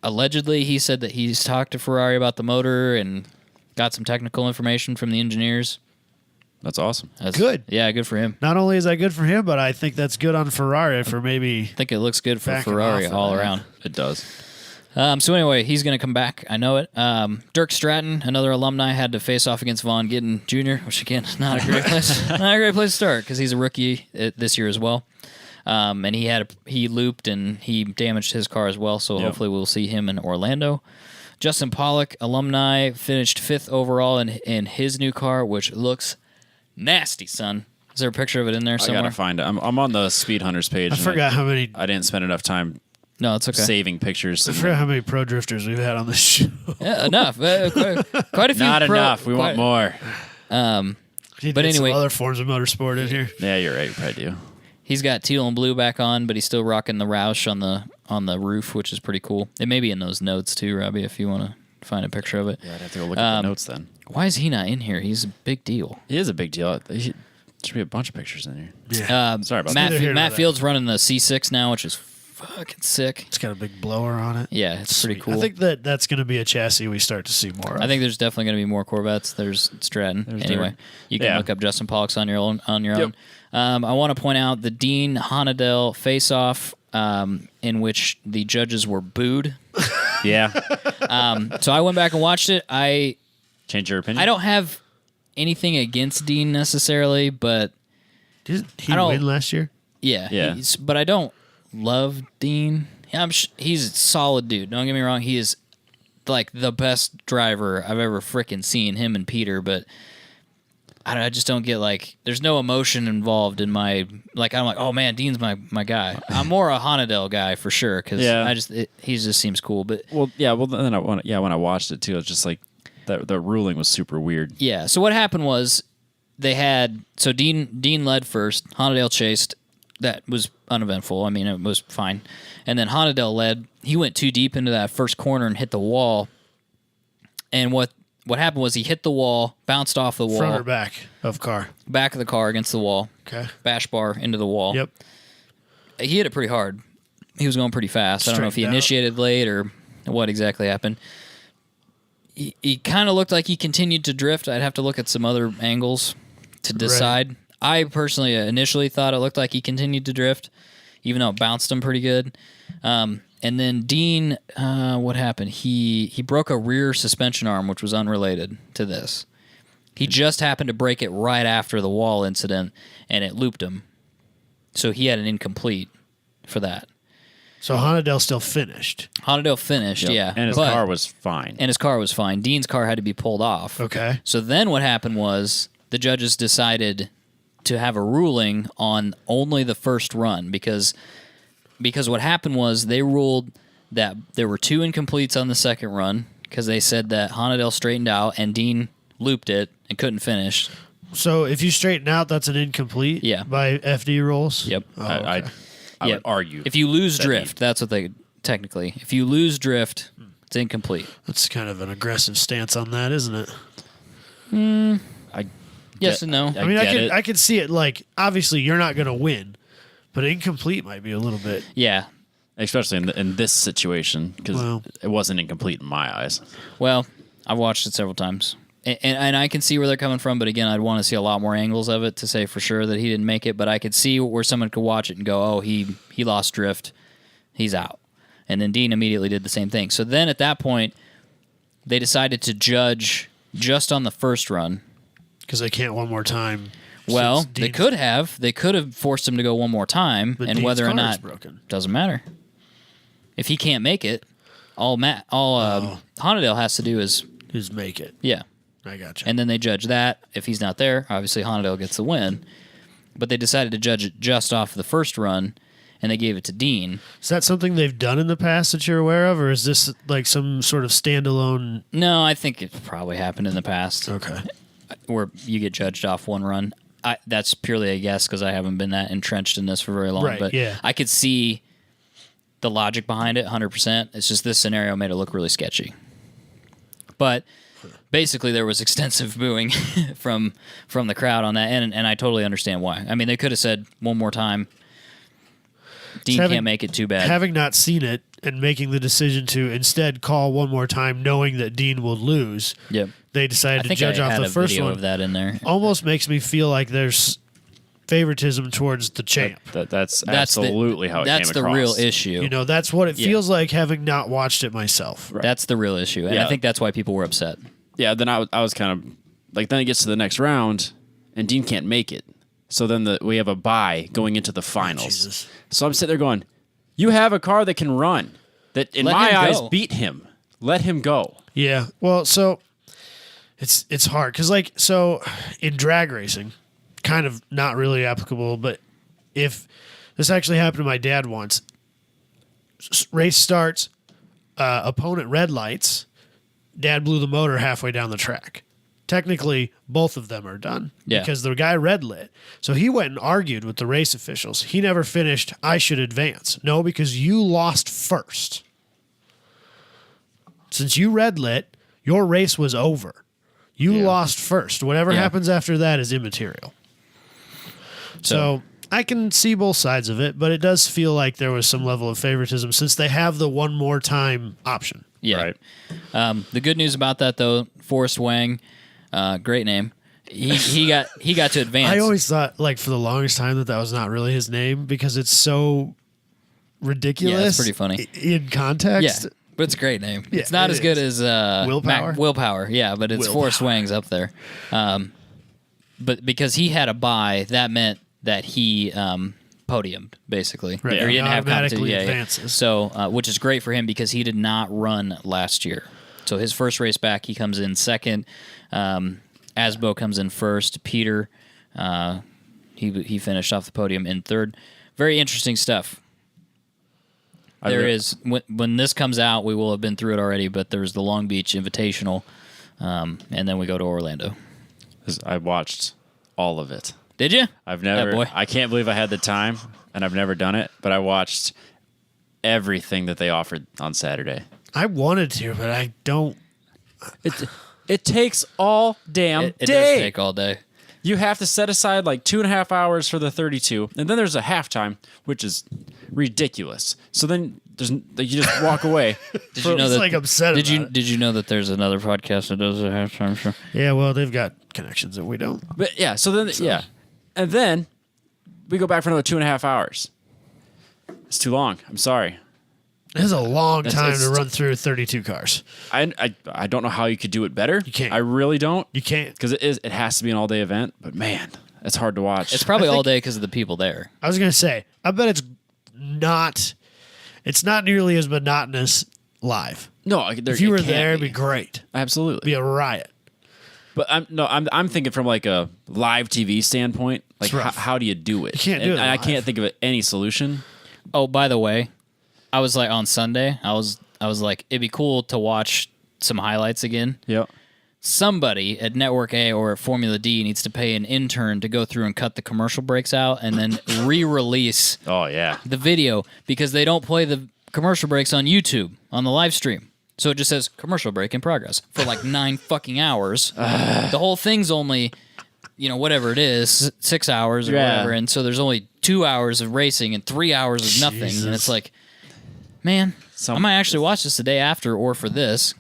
Allegedly, he said that he's talked to Ferrari about the motor and got some technical information from the engineers. That's awesome. That's Good. Yeah, good for him. Not only is that good for him, but I think that's good on Ferrari for maybe. I think it looks good for Backing Ferrari off of all that. around. It does. So anyway, he's going to come back. I know it. Dirk Stratton, another alumni, had to face off against Von Gittin Jr., which again, not a great place. Not a great place to start because he's a rookie this year as well. And he looped and he damaged his car as well. So hopefully we'll see him in Orlando. Justin Pollock, alumni, finished 5th overall in his new car, which looks nasty, son. Is there a picture of it in there I somewhere? gotta find it. I'm on the Speed Hunters page. I and forgot how many. I didn't spend enough time No, it's okay. saving pictures. I forgot how many pro drifters we've had on this show. Yeah, enough. Quite a few. Not enough. We want more. But But anyway- some other forms of motorsport in here. Yeah, you're right. You probably do. He's got teal and blue back on, but he's still rocking the Roush on the roof, which is pretty cool. It may be in those notes too, Robbie, if you want to find a picture of it. Yeah, I'd have to go look at the notes then. Why is he not in here? He's a big deal. It is a big deal. There should be a bunch of pictures in here. Yeah. Sorry about Matt, Neither here nor Matt there. Field's running the C6 now, which is fucking sick. It's got a big blower on it. Yeah, it's pretty Sweet. cool. I think that's going to be a chassis we start to see more of. I think there's definitely going to be more Corvettes. There's Stratton. Anyway, Dirk. you can Yeah. look up Justin Pollock's on your own. Yep. I want to point out the Dean Honadell face-off in which the judges were booed. Yeah. So I went back and watched it. Change your opinion? I don't have anything against Dean necessarily, but Didn't he I don't- win last year? Yeah. but I don't love Dean. He's a solid dude. Don't get me wrong. He is like the best driver I've ever freaking seen. Him and Peter, but I just don't get like. There's no emotion involved in my like. I'm like, oh man, Dean's my guy. I'm more a Honadell guy for sure because Yeah. he just seems cool. But Well, yeah. Well, then when I watched it too, it's just like the ruling was super weird. yeah. So what happened was Dean led first. Honadell chased. That was uneventful. I mean, it was fine. And then Honadell led. He went too deep into that first corner and hit the wall. And what happened was he hit the wall, bounced off the wall, Front or back of car? back of the car against the wall, Okay. bash bar into the wall. Yep. He hit it pretty hard. He was going pretty fast. I don't know if he Straightened out. initiated late or what exactly happened. He kind of looked like he continued to drift. I'd have to look at some other angles to decide. I personally initially thought it looked like he continued to drift, even though it bounced him pretty good. And then Dean, what happened? He broke a rear suspension arm, which was unrelated to this. He just happened to break it right after the wall incident, and it looped him. So he had an incomplete for that. So Honadell still finished. Honadell finished, Yep. yeah. And his but- car was fine. And his car was fine. Dean's car had to be pulled off. Okay. So then what happened was the judges decided to have a ruling on only the first run because what happened was they ruled that there were 2 incompletes on the second run because they said that Honadell straightened out and Dean looped it and couldn't finish. So if you straighten out, that's an incomplete. Yeah. By FD rules. Yep. Oh, I okay. Yeah. would argue. If you lose that drift, that's what they technically. If you lose drift, it's incomplete. That's kind of an aggressive stance on that, isn't it? Yes and no. I mean, get it. I could see it. Like, obviously, you're not going to win, but incomplete might be a little bit. Yeah. Especially in this situation, because Well. it wasn't incomplete in my eyes. Well, I've watched it several times. And I can see where they're coming from, but again, I'd want to see a lot more angles of it to say for sure that he didn't make it. But I could see where someone could watch it and go, oh, he lost drift. He's out. And then Dean immediately did the same thing. So then at that point, they decided to judge just on the first run because they can't one more time. Well, since they Dean's- could have. They could have forced him to go one more time, but and Dean's whether or car is not broken. doesn't matter. If he can't make it, all Honadale has to do is Just make it. yeah, I got you. and then they judge that. If he's not there, obviously Honadale gets the win. But they decided to judge it just off the first run, and they gave it to Dean. Is that something they've done in the past that you're aware of, or is this like some sort of standalone? No, I think it probably happened in the past. Okay. Where you get judged off one run. That's purely a guess because I haven't been that entrenched in this for very long. Right, but yeah. I could see the logic behind it 100%. It's just this scenario made it look really sketchy. But basically there was extensive booing from the crowd on that, and I totally understand why. I mean, they could have said one more time, Dean can't make it, too bad. Having not seen it and making the decision to instead call one more time, knowing that Dean will lose, Yep. they I decided to think judge I off had the a first video one. of that in there. Almost makes me feel like there's favoritism towards the champ. That's absolutely how it That's came the across. real issue. You know, that's what it Yeah. feels like having not watched it myself. That's the real issue, and Yeah. I think that's why people were upset. Yeah, then I was kind of like, then it gets to the next round, and Dean can't make it. So then we have a bye going into the finals. Jesus. So I'm sitting there going, you have a car that can run, that in Let my him eyes go. beat him. Let him go. Yeah. Well, so it's hard because so in drag racing, kind of not really applicable, but if this actually happened to my dad once, race starts, opponent red lights, dad blew the motor halfway down the track. Technically, both of them are done because the guy red lit. So he went and argued with the race officials. He never finished. I should advance. No, because you lost first. Since you red lit, your race was over. You lost first. Whatever happens after that is immaterial. So I can see both sides of it, but it does feel like there was some level of favoritism since they have the one more time option. Yeah. Right. The good news about that, though, Forrest Wang, great name. He got to advance. I always thought, like, for the longest time that was not really his name because it's so ridiculous. Yeah, it's pretty funny. In context. Yeah, but it's a great name. Yeah, it's not it as good is. as Willpower? Willpower, yeah, but it's Forrest Wang's up there. But because he had a bye, that meant that he podiumed, basically. Right. Or he He didn't have automatically competition. advances. So, which is great for him because he did not run last year. So his first race back, he comes in second. Asbo comes in first. Peter, he finished off the podium in third. Very interesting stuff. When this comes out, we will have been through it already, but there's the Long Beach Invitational, and then we go to Orlando. I watched all of it. Did you? I've never. boy. I can't believe I had the time, and I've never done it. But I watched everything that they offered on Saturday. I wanted to, but I don't. It takes all damn It day. does take all day. You have to set aside like 2.5 hours for the 32, and then there's a halftime, which is ridiculous. So then you just walk away. Did you know It's that? like upset Did you about it. did you know that there's another podcast that does a halftime show? Yeah, well, they've got connections that we don't. But yeah, and then we go back for another 2.5 hours. It's too long. I'm sorry. It is a long time it's- to run through 32 cars. I don't know how you could do it better. You can't. I really don't. You can't. Because it has to be an all day event. But man, it's hard to watch. It's probably all day because of the people there. I was going to say, I bet it's not nearly as monotonous live. no. If you were there, it'd be great. Absolutely. Be a riot. But I'm thinking from like a live TV standpoint. Like It's rough. how do you do it? You can't do it And I live. can't think of any solution. Oh, by the way, I was like on Sunday, I was like, it'd be cool to watch some highlights again. Yep. Somebody at Network A or at Formula D needs to pay an intern to go through and cut the commercial breaks out and then re-release Oh yeah. the video because they don't play the commercial breaks on YouTube on the live stream. So it just says commercial break in progress for like 9 fucking hours. The whole thing's only, whatever it is, 6 hours or Yeah. whatever. And so there's only 2 hours of racing and 3 hours of nothing. Jesus. And it's like, man, I might actually watch this the day after or for this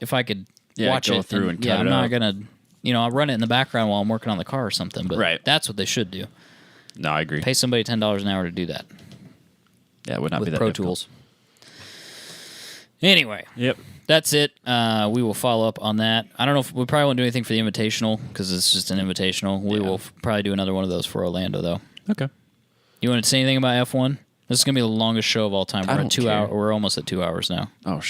if I could watch go it. through and cut yeah, I'm it not out. going to, I'll run it in the background while I'm working on the car or something. But Right. that's what they should do. No, I agree. Pay somebody $10 an hour to do that Yeah, it would not be with that Pro difficult. Tools. Anyway. Yep. That's it. We will follow up on that. I don't know if we probably won't do anything for the Invitational because it's just an Invitational. We will probably do another one of those for Orlando, though. Okay. You want to say anything about F1? This is going to be the longest show of all time. We're at 2 hours. We're almost at 2 hours now. Oh,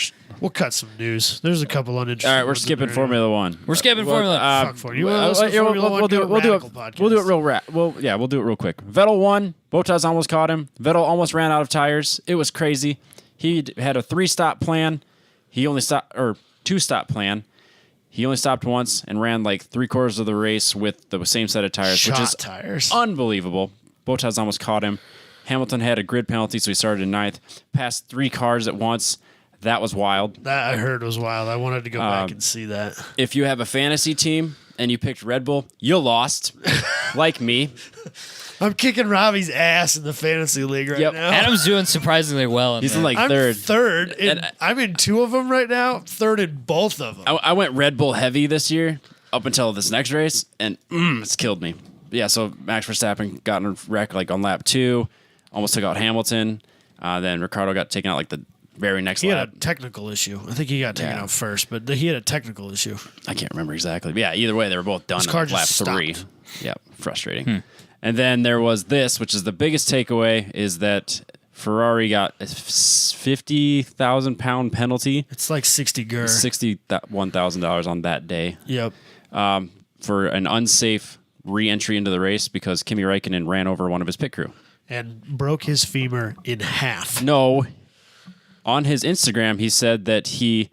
we'll cut some news. There's a couple uninteresting. All right, we're skipping Formula One. We're skipping Formula. Fuck for you. We'll do it real do it real quick. Vettel won. Bottas almost caught him. Vettel almost ran out of tires. It was crazy. He had a 3-stop plan. He only stopped, or 2-stop plan. He only stopped once and ran like 3/4 of the race with the same set of tires, which is tires. Unbelievable. Bottas almost caught him. Hamilton had a grid penalty, so he started in 9th. Passed 3 cars at once. That was wild. That I heard was wild. I wanted to go back and see that. If you have a fantasy team and you picked Red Bull, you lost, like me. I'm kicking Robbie's ass in the fantasy league right now. Adam's doing surprisingly well. He's in there. like I'm third. Third. I'm in 2 of them right now. Third in both of them. I went Red Bull heavy this year up until this next race, and it's killed me. Yeah, so Max Verstappen got in a wreck like on lap 2, almost took out Hamilton. Then Ricciardo got taken out like the very next He lap. had a technical issue. I think he got taken out first, but he had a technical issue. I can't remember exactly. But yeah, either way, they were both done His in car like lap just 3. stopped. Yeah, frustrating. And then there was this, which is the biggest takeaway, is that Ferrari got a 50,000 pound penalty. It's like 60 gur. $61,000 on that day. Yep. For an unsafe re-entry into the race because Kimi Räikkönen ran over one of his pit crew. And broke his femur in half. No. On his Instagram, he said that he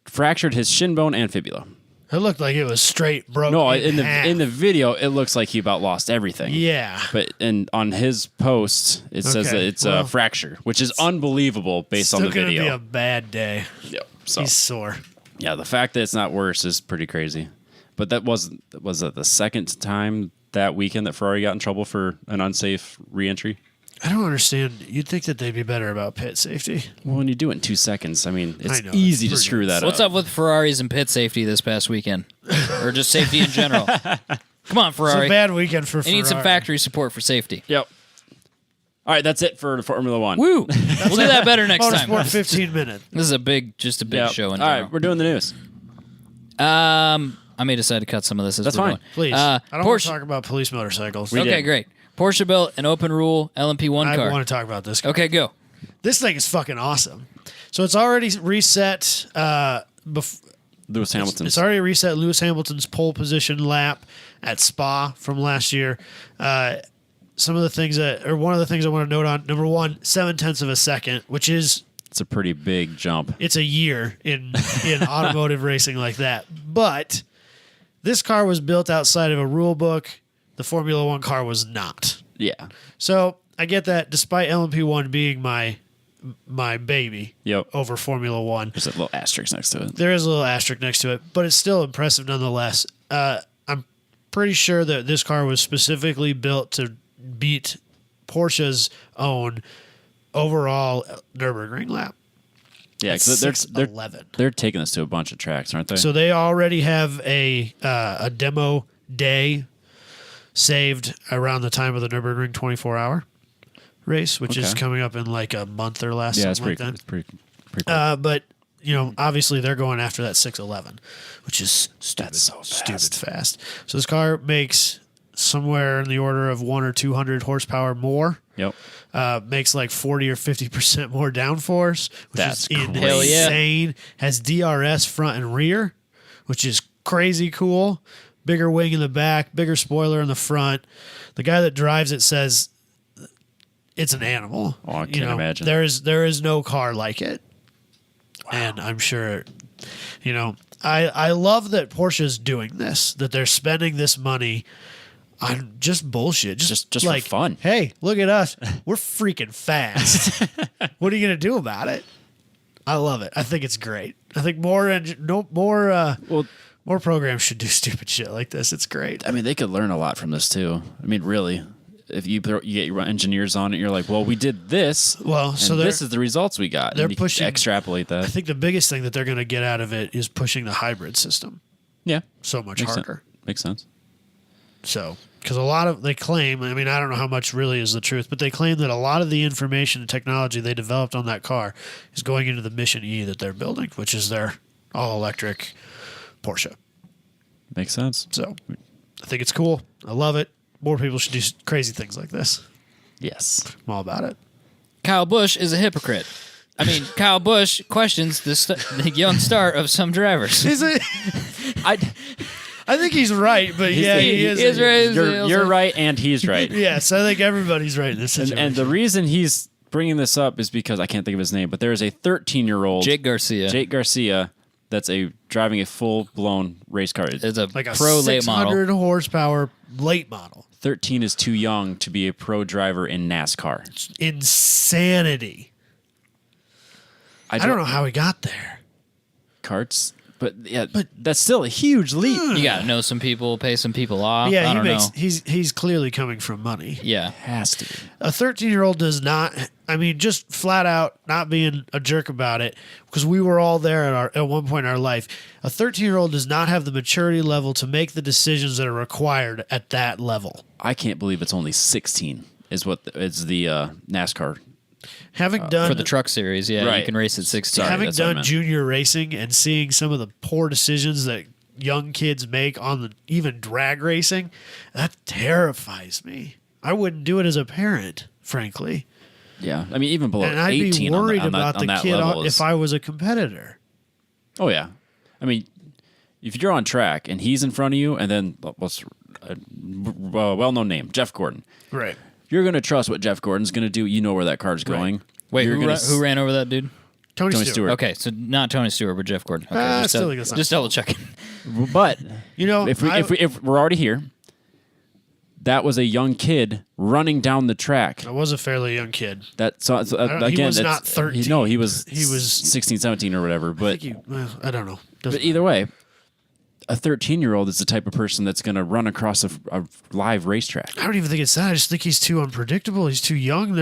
fractured his shin bone and fibula. It looked like it was straight broken. No, in the video, it looks like he about lost everything. Yeah. But on his post, it says that it's a fracture, which is unbelievable based on the video. It's going to be a bad day. Yep. So, he's sore. Yeah, the fact that it's not worse is pretty crazy. But that was it the second time that weekend that Ferrari got in trouble for an unsafe re-entry? I don't understand. You'd think that they'd be better about pit safety. Well, when you do it in 2 seconds, I mean, it's know, easy it's to screw that What's up with Ferraris and pit safety this past weekend? Or just safety in general? Come on, Ferrari. It's a bad weekend for They Ferrari. need some factory support for safety. Yep. All right, that's it for Formula One. Woo! We'll do that better next time. Motorsport 15 minutes. This is a big show in All general. right, we're doing the news. I may decide to cut some of this. That's we're fine. going. Please. I don't want Porsche. to talk about police motorcycles. We Okay, did. great. Porsche built an open rule LMP1 I car. want to talk about this car. Okay, go. This thing is fucking awesome. So it's already reset. Lewis Hamilton. It's already reset Lewis Hamilton's pole position lap at Spa from last year. One of the things I want to note on, number 1, 0.7 of a second, which is It's a pretty big jump. it's a year in automotive racing like that. But this car was built outside of a rule book. The Formula One car was not. Yeah. So I get that despite LMP1 being my baby Yep. over Formula One, There's a little asterisk next to it. there is a little asterisk next to it, but it's still impressive nonetheless. I'm pretty sure that this car was specifically built to beat Porsche's own overall Nürburgring lap. Yeah, That's because 6:11. they're taking this to a bunch of tracks, aren't they? So they already have a demo day saved around the time of the Nürburgring 24-hour race, which is Okay. coming up in like a month or less. yeah, it's something pretty. like It's pretty cool. But obviously they're going after that 611, which is stupid, That's so stupid fast. So this car makes somewhere in the order of 100 or 200 horsepower more. Yep. Makes like 40 or 50% more downforce, which That's is crazy. Hell yeah. insane. Has DRS front and rear, which is crazy cool. Bigger wing in the back, bigger spoiler in the front. The guy that drives it says it's an animal. Oh, I can't imagine. There is no car like it. And I'm sure, I love that Porsche's doing this, that they're spending this money on just bullshit. Just for like, fun. Hey, look at us. We're freaking fast. What are you going to do about it? I love it. I think it's great. I think more programs should do stupid shit like this. It's great. I mean, they could learn a lot from this too. I mean, really, if you get your engineers on it, you're like, well, we did this. Well, and so this is the results we got. they're and you can pushing- extrapolate I that. think the biggest thing that they're going to get out of it is pushing the hybrid system Yeah, so much makes harder. Makes sense. So because they claim, I mean, I don't know how much really is the truth, but they claim that a lot of the information and technology they developed on that car is going into the Mission E that they're building, which is their all-electric Porsche. Makes sense. So I think it's cool. I love it. More people should do crazy things like this. Yes. I'm all about it. Kyle Busch is a hypocrite. I mean, Kyle Busch questions the young start of some drivers. Is it? I think he's right, but he is. You're right, and he's right. Yes, I think everybody's right in this situation. And the reason he's bringing this up is because I can't think of his name, but there is a 13-year-old Jake Garcia that's driving a full-blown race car. It's a like a pro late model. 600 horsepower late model. 13 is too young to be a pro driver in NASCAR. Insanity. I don't know how he got there. Karts, but that's still a huge leap. You got to know some people, pay some people off. Yeah, I don't know. He's clearly coming from money. Yeah. Has to be. A 13-year-old does not, I mean, just flat out not being a jerk about it, because we were all there at one point in our life. A 13-year-old does not have the maturity level to make the decisions that are required at that level. I can't believe it's only 16 is what is the NASCAR. Having done for the truck series, yeah, Right. you can race at 16. Sorry, having that's what I done meant. junior racing and seeing some of the poor decisions that young kids make on even drag racing, that terrifies me. I wouldn't do it as a parent, frankly. Yeah, I mean even below And I'd 18 be worried on about the that kid level if I was a competitor. Oh yeah, I mean if you're on track and he's in front of you, and then what's a well-known name, Jeff Gordon. Right. You're going to trust what Jeff Gordon's going to do. You know where that car's going. Wait, You're who ran over that dude? Tony Stewart. Okay, so not Tony Stewart, but Jeff Gordon. Okay, just double checking. But You know, if we're already here, that was a young kid running down the track. I was a fairly young kid. That so again, he was it's- not 13. He was 16, 17 or whatever. But I don't know. but either way, a 13-year-old is the type of person that's going to run across a live racetrack. I don't even think it's that. I just think he's too unpredictable. He's too young.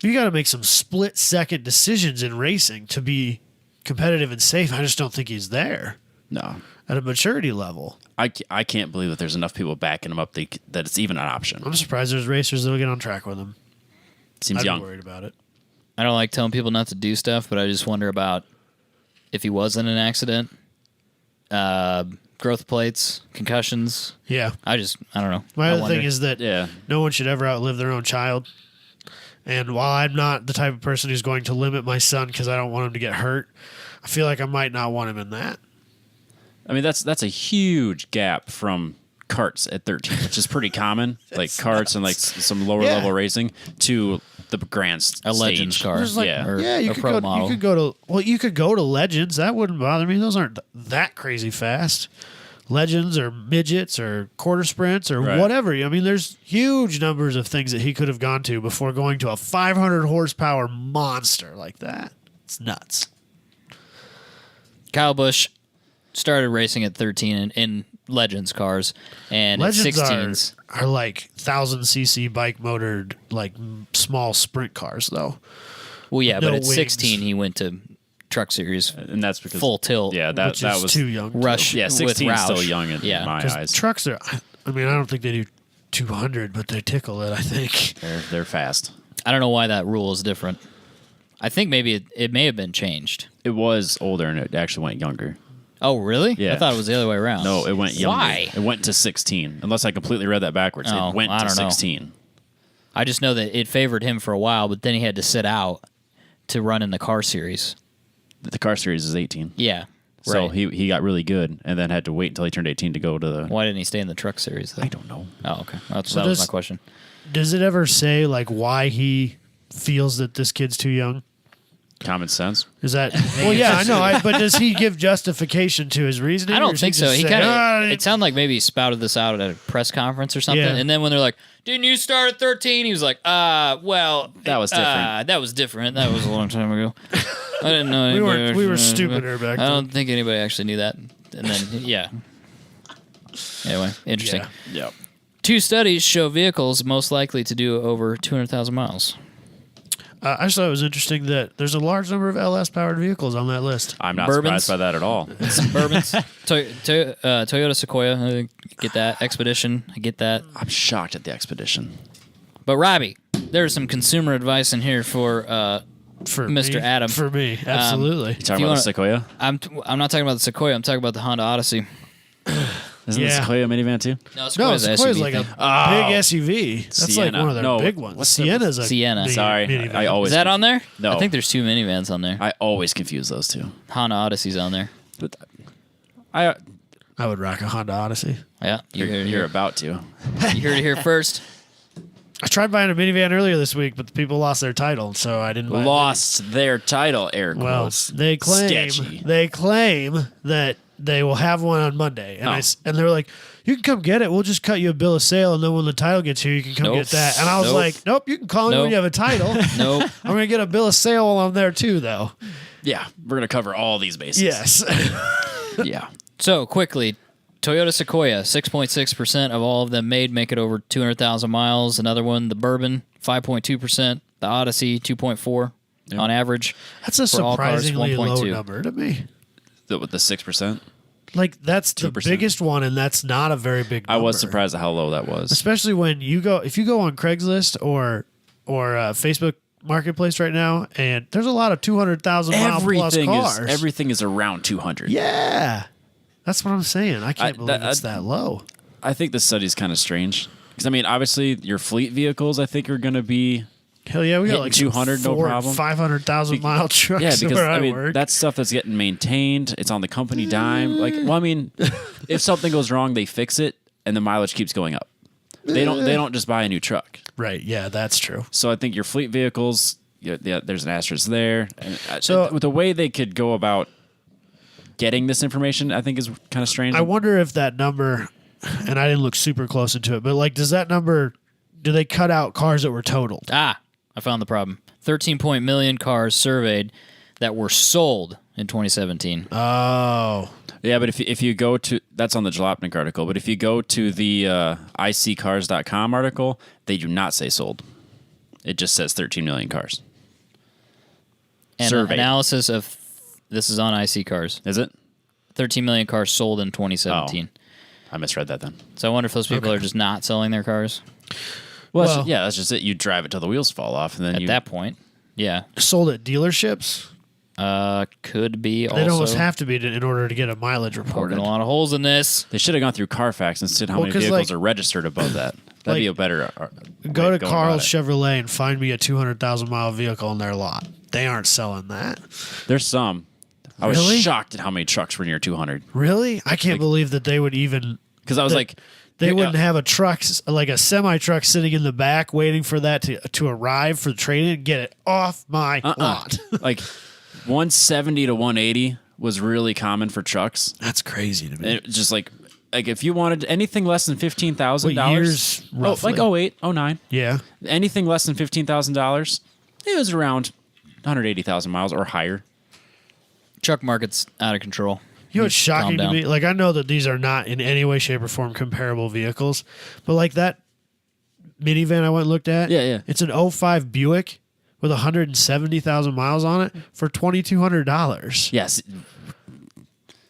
You got to make some split-second decisions in racing to be competitive and safe. I just don't think he's there No. at a maturity level. I can't believe that there's enough people backing him up that it's even an option. I'm surprised there's racers that will get on track with him. Seems I'd young. be worried about it. I don't like telling people not to do stuff, but I just wonder about if he was in an accident, growth plates, concussions. Yeah. I don't know. My I other wonder. thing is that Yeah. no one should ever outlive their own child. And while I'm not the type of person who's going to limit my son because I don't want him to get hurt, I feel like I might not want him in that. I mean, that's a huge gap from karts at 13, which is pretty common, like karts and like some lower level racing, to the grand stage. A Legends car. There's like, Yeah. Or you a could pro go. model. You could go to Legends. That wouldn't bother me. Those aren't that crazy fast. Legends or midgets or quarter sprints or Right. whatever. I mean, there's huge numbers of things that he could have gone to before going to a 500 horsepower monster like that. It's nuts. Kyle Busch started racing at 13 in Legends cars, and Legends at 16s. are like 1,000cc bike motored, like small sprint cars, though. Well, yeah, no but at wings. 16 he went to Truck Series, And that's because full tilt. Yeah, Which that is was too young. Rush. Yeah, with 16 is still Roush. young in Yeah. my Because eyes. trucks are. I mean, I don't think they do 200, but they tickle it. I think. They're fast. I don't know why that rule is different. I think maybe it may have been changed. It was older and it actually went younger. Oh, really? Yeah. I thought it was the other way around. No, it went younger. Why? It went to 16. Unless I completely read that backwards. Oh, It went I to don't know. 16. I just know that it favored him for a while, but then he had to sit out to run in the car series. The car series is 18. Yeah. So right. he got really good and then had to wait until he turned 18 to go to the... Why didn't he stay in the truck series, though? I don't know. Oh, okay. That So was does- my question. Does it ever say like why he feels that this kid's too young? Common sense. Is that well? Yeah, I know. But does he give justification to his reasoning? I or don't does think so. just He say, kind "Ah, of. It sounded like maybe he spouted this out at a press conference or something. Yeah. And then when they're like, "Didn't you start at 13?" He was like, well, That was different. That was different. That was a long time ago. I didn't know. We were stupider back I then." don't think anybody actually knew that. And then yeah. Anyway, interesting. Yeah. Yeah. 2 studies show vehicles most likely to do over 200,000 miles. I just thought it was interesting that there's a large number of LS-powered vehicles on that list. I'm not Bourbons? surprised by that at all. Some bourbons. Toyota Sequoia, I get that. Expedition, I get that. I'm shocked at the Expedition. But Robbie, there's some consumer advice in here for Mr. Me, Adam. For me, absolutely. You talking you about wanna- the Sequoia? I'm not talking about the Sequoia. I'm talking about the Honda Odyssey. Isn't the Yeah. Sequoia a minivan too? No, No, Sequoia's a Sequoia's SUV like a thing. big SUV. That's like Sienna. one of their No, big ones. what's the- Sienna's a Sienna. Sorry, minivan. I always Is that on there? No. I think there's 2 minivans on there. I always confuse those two. Honda Odyssey's on there. But I I would rock a Honda Odyssey. Yeah, you heard it you're here. about to. You heard it here first. I tried buying a minivan earlier this week, but the people lost their title, so I didn't buy it. Lost their title, air Well, quotes. they claim that they will have one on Monday, and and they're like, "You can come get it. We'll just cut you a bill of sale, and then when the title gets here, you can come Nope. get that." And I was Nope. like, "Nope, you can call me when Nope. you have a title. Nope. I'm gonna get a bill of sale while I'm there too, though." Yeah, we're gonna cover all these bases. Yes. Yeah. So quickly, Toyota Sequoia, 6.6% of all of them made make it over 200,000 miles. Another one, the Bourbon, 5.2%. The Odyssey, 2.4 on average. That's a For all cars, surprisingly low 1.2. number to me. With the 6%, Like that's the 2%. biggest one, and that's not a very big I number. was surprised at how low that was. Especially when if you go on Craigslist or Facebook Marketplace right now, and there's a lot of 200,000 mile plus cars. Everything is around 200. Yeah, that's what I'm saying. I can't believe it's that low. I think this study is kind of strange because I mean, obviously, your fleet vehicles I think are going to be Hell yeah, we got hitting like 200, no 400, problem. 500,000 mile trucks. yeah, because where I mean work. that's stuff that's getting maintained. It's on the company dime. Like, well, I mean, if something goes wrong, they fix it, and the mileage keeps going up. They don't just buy a new truck. right. Yeah, that's true. So I think your fleet vehicles, yeah, there's an asterisk there. And So- with the way they could go about getting this information, I think is kind of strange. I wonder if that number, and I didn't look super close into it, but like, does that number? Do they cut out cars that were totaled? I found the problem. 13 million cars surveyed that were sold in 2017. Oh, Yeah, but if you go to, that's on the Jalopnik article, but if you go to the iccars.com article, they do not say sold. It just says 13 million cars. And surveyed. analysis of this is on IC cars. Is it? 13 million cars sold in 2017. I misread that then. So I wonder if those people are just not selling their cars Well, Well- that's just it. You drive it till the wheels fall off, and then at that point. Yeah. sold at dealerships. Could be They'd almost also have to be in order to get a mileage reported. poking a lot of holes in this. They should have gone through Carfax and seen how Well, many 'cause, vehicles like- are registered above that. That'd be a better. Go way to of going Carl's about it. Chevrolet and find me a 200,000 mile vehicle in their lot. They aren't selling that. There's some. I was Really? shocked at how many trucks were near 200 Really? I can't believe that they would even. because I was That- like, They yeah, wouldn't have a truck, like a semi truck, sitting in the back waiting for that to arrive for the trade in. Get it off my lot. like 170 to 180 was really common for trucks. That's crazy to me. It just like if you wanted anything less than $15,000, What years, roughly? like 08, 09, Yeah. anything less than $15,000, it was around 180,000 miles or higher. Truck market's out of control. You know what's shocking to down. me? Like, I know that these are not in any way, shape, or form comparable vehicles, but like that minivan I went and looked at, Yeah. it's an '05 Buick with 170,000 miles on it for $2,200. Yes,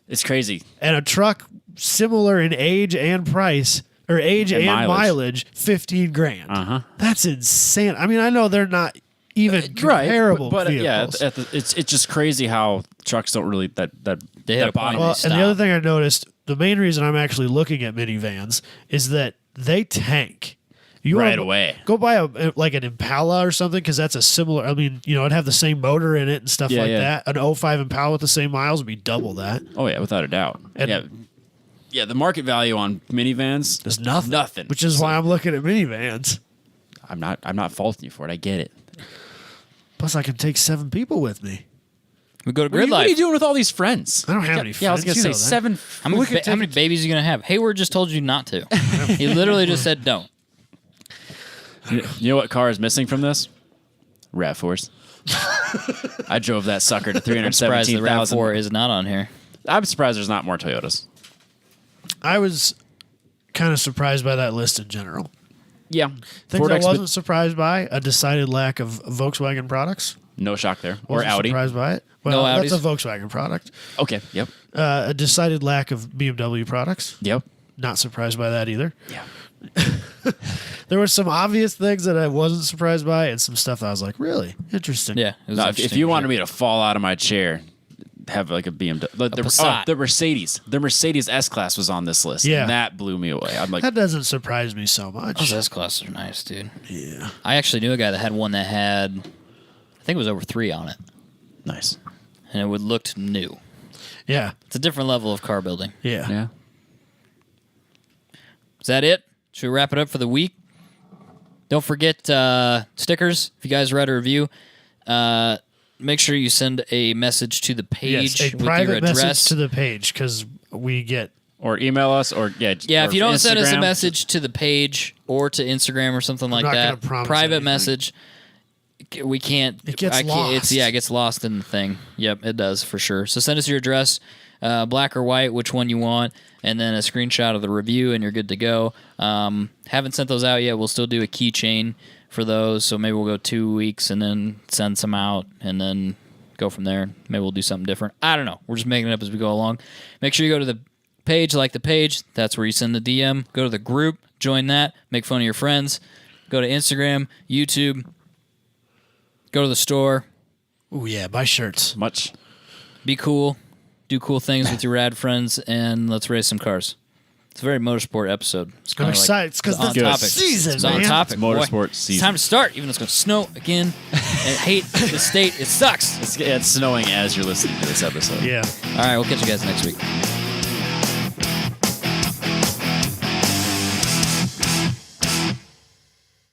it's crazy. And a truck similar in age and price, or age and mileage, 15 grand. That's insane. I mean, I know they're not even comparable but vehicles. it's just crazy how trucks don't really that They hit a bottom. point. Well, Stop. and the other thing I noticed, the main reason I'm actually looking at minivans is that they tank. You Right wanna away. Go buy like an Impala or something, because that's a similar. I mean, it'd have the same motor in it and stuff Yeah, like yeah. that. An '05 Impala with the same miles would be double that. Oh yeah, without a doubt. And- Yeah. The market value on minivans There's nothing. Nothing. Which is why I'm looking at minivans. I'm not faulting you for it. I get it. Plus, I can take 7 people with me. We go to What Grid are Life. you doing with all these friends? I don't have any Yeah, I was friends, gonna you say know that. 7. How many, We could how many babies are you going to have? Heyward just told you not to. He literally just said don't. You know what car is missing from this? RAV4s. I drove that sucker to Surprised the 317,000. RAV4 is not on here. I'm surprised there's not more Toyotas. I was kind of surprised by that list in general. Yeah. Things Ford I Exped- wasn't surprised by: a decided lack of Volkswagen products. No shock there. Or Wasn't Audi. surprised by it. Well, No that's a Audis? Volkswagen product. Okay. Yep. A decided lack of BMW products. Yep. Not surprised by that either. Yeah. There were some obvious things that I wasn't surprised by, and some stuff that I was like, really interesting. Yeah. It was Now, if interesting you for wanted sure. me to fall out of my chair, have like a BMW. Passat. The Mercedes. The Mercedes S-Class was on this list. Yeah. And that blew me away. I'm like, That doesn't surprise me so much. Those S-Classes are nice, dude. Yeah. I actually knew a guy that had one that had, I think it was over 3 on it, nice. and it would looked new. Yeah. It's a different level of car building. Yeah. Yeah. Is that it? Should we wrap it up for the week? Don't forget stickers. If you guys write a review, make sure you send a message to the page Yes, a with your private address. message to the page because we get. Or email us, or Yeah, or if you don't send us a Instagram. message to the page or to Instagram or something like not that, gonna promise private anything. message, we can't. It gets I can't, lost. It gets lost in the thing. Yep, it does for sure. So send us your address, black or white, which one you want, and then a screenshot of the review, and you're good to go. Haven't sent those out yet. We'll still do a keychain for those, so maybe we'll go 2 weeks and then send some out, and then go from there. Maybe we'll do something different. I don't know. We're just making it up as we go along. Make sure you go to the page, like the page. That's where you send the DM. Go to the group, join that, make fun of your friends. Go to Instagram, YouTube. Go to the store. Oh yeah, buy shirts. Much. Be cool. Do cool things with your rad friends, and let's race some cars. It's a very motorsport episode. It's I'm kinda like excited. It's because on the topic. season, It's on man. topic. It's motorsport boy. season. It's time to start, even though it's going to snow again. And I hate the state. It sucks. It's snowing as you're listening to this episode. Yeah. All right, we'll catch you guys next week.